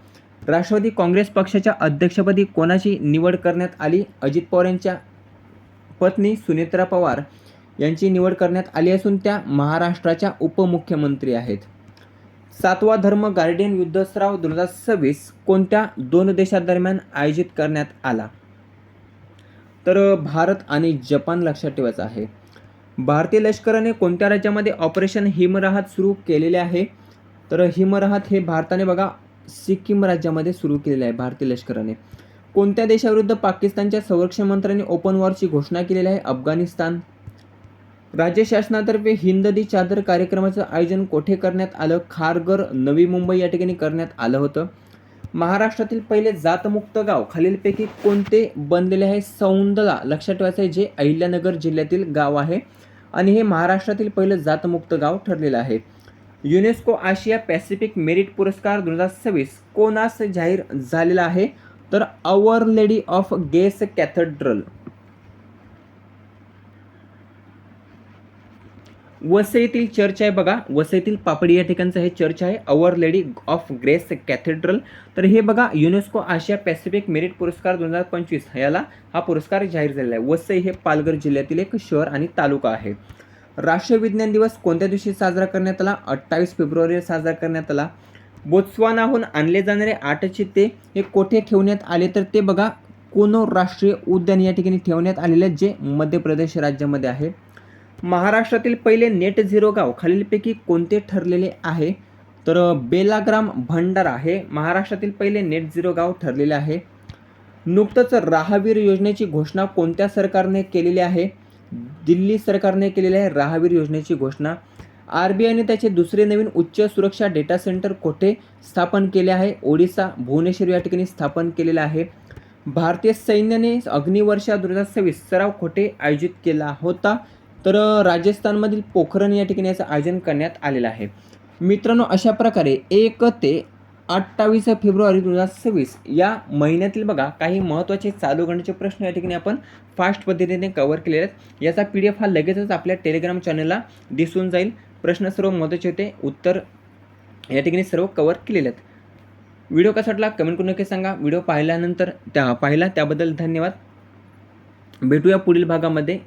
राष्ट्रवादी काँग्रेस पक्षाच्या अध्यक्षपदी कोणाची निवड करण्यात आली? अजित पवार यांच्या पत्नी सुनेत्रा पवार यांची निवड करण्यात आली असून त्या महाराष्ट्राच्या उपमुख्यमंत्री आहेत. 7वा धर्म गार्डियन युद्धसराव 2026 कोणत्या 2 देशांदरम्यान आयोजित करण्यात आला? तर भारत आणि जपान लक्षात ठेवायचं आहे. भारतीय लष्कराने कोणत्या राज्यामध्ये ऑपरेशन हिमराहत सुरू केलेले आहे? तर हिमराहत हे भारताने बघा सिक्कीम राज्यामध्ये सुरू केलेले आहे भारतीय लष्कराने. कोणत्या देशाविरुद्ध पाकिस्तानच्या संरक्षण मंत्र्यांनी ओपन वॉरची घोषणा केलेली आहे? अफगाणिस्तान. राज्य शासनातर्फे हिंद दी चादर कार्यक्रमाचं आयोजन कोठे करण्यात आलं? खारघर, नवी मुंबई या ठिकाणी करण्यात आलं होतं. महाराष्ट्रातील पहिले जातमुक्त गाव खालीलपैकी कोणते बनलेले आहे? सौंदला लक्षात ठेवायचं आहे, जे अहिल्यानगर जिल्ह्यातील गाव आहे आणि हे महाराष्ट्रातील पहिलं जातमुक्त गाव ठरलेलं आहे. युनेस्को आशिया पॅसिफिक मेरिट पुरस्कार 2026 कोणास जाहीर झालेला आहे? तर our lady of grace cathedral. वसईतील चर्च आहे बघा, वसईतील पापडी या ठिकाणचं हे चर्च आहे, our lady of grace cathedral. तर हे बघा युनेस्को आशिया पॅसिफिक मेरिट पुरस्कार 2025 याला हा पुरस्कार जाहीर झालेला आहे. वसई हे पालघर जिल्ह्यातील एक शहर आणि तालुका आहे. राष्ट्रीय विज्ञान दिवस कोणत्या दिवशी साजरा करण्यात आला? 28 फेब्रुवारीला साजरा करण्यात आला. बोत्स्वानाहून आणले जाणारे 8 चित्ते हे कोठे ठेवण्यात आले? तर ते बघा कोनो राष्ट्रीय उद्यान या ठिकाणी ठेवण्यात आलेले जे मध्य प्रदेश राज्यामध्ये आहे. महाराष्ट्रातील पहिले नेट झिरो गाव खालीलपैकी कोणते ठरलेले आहे? तर बेलाग्राम भंडारा हे महाराष्ट्रातील पहिले नेट झिरो गाव ठरलेले आहे. नुकतंच राहवीर योजनेची घोषणा कोणत्या सरकारने केलेली आहे? दिल्ली सरकारने केलेली आहे राहवीर योजनेची घोषणा. RBIने त्याचे दुसरे नवीन उच्च सुरक्षा डेटा सेंटर कोठे स्थापन केले आहे? ओडिसा भुवनेश्वर या ठिकाणी स्थापन केलेले आहे. भारतीय सैन्याने अग्निवर्षा 2026 सराव कोठे आयोजित केला होता? तर राजस्थानमधील पोखरण या ठिकाणी याचं आयोजन करण्यात आलेलं आहे. मित्रांनो, अशा प्रकारे 1 ते 28 फेब्रुवारी 2026 या महिन्यातील बघा काही महत्त्वाचे चालू घडामोडीचे प्रश्न या ठिकाणी आपण फास्ट पद्धतीने कव्हर केलेले आहेत. याचा PDF हा लगेचच आपल्या टेलिग्राम चॅनलला दिसून जाईल. प्रश्न सर्व महत्त्वाचे होते, उत्तर या ठिकाणी सर्व कव्हर केलेले आहेत. व्हिडिओ कसा वाटला कमेंट करून नक्की सांगा. व्हिडिओ पाहिल्यानंतर त्याबद्दल धन्यवाद. भेटूया पुढील भागामध्ये.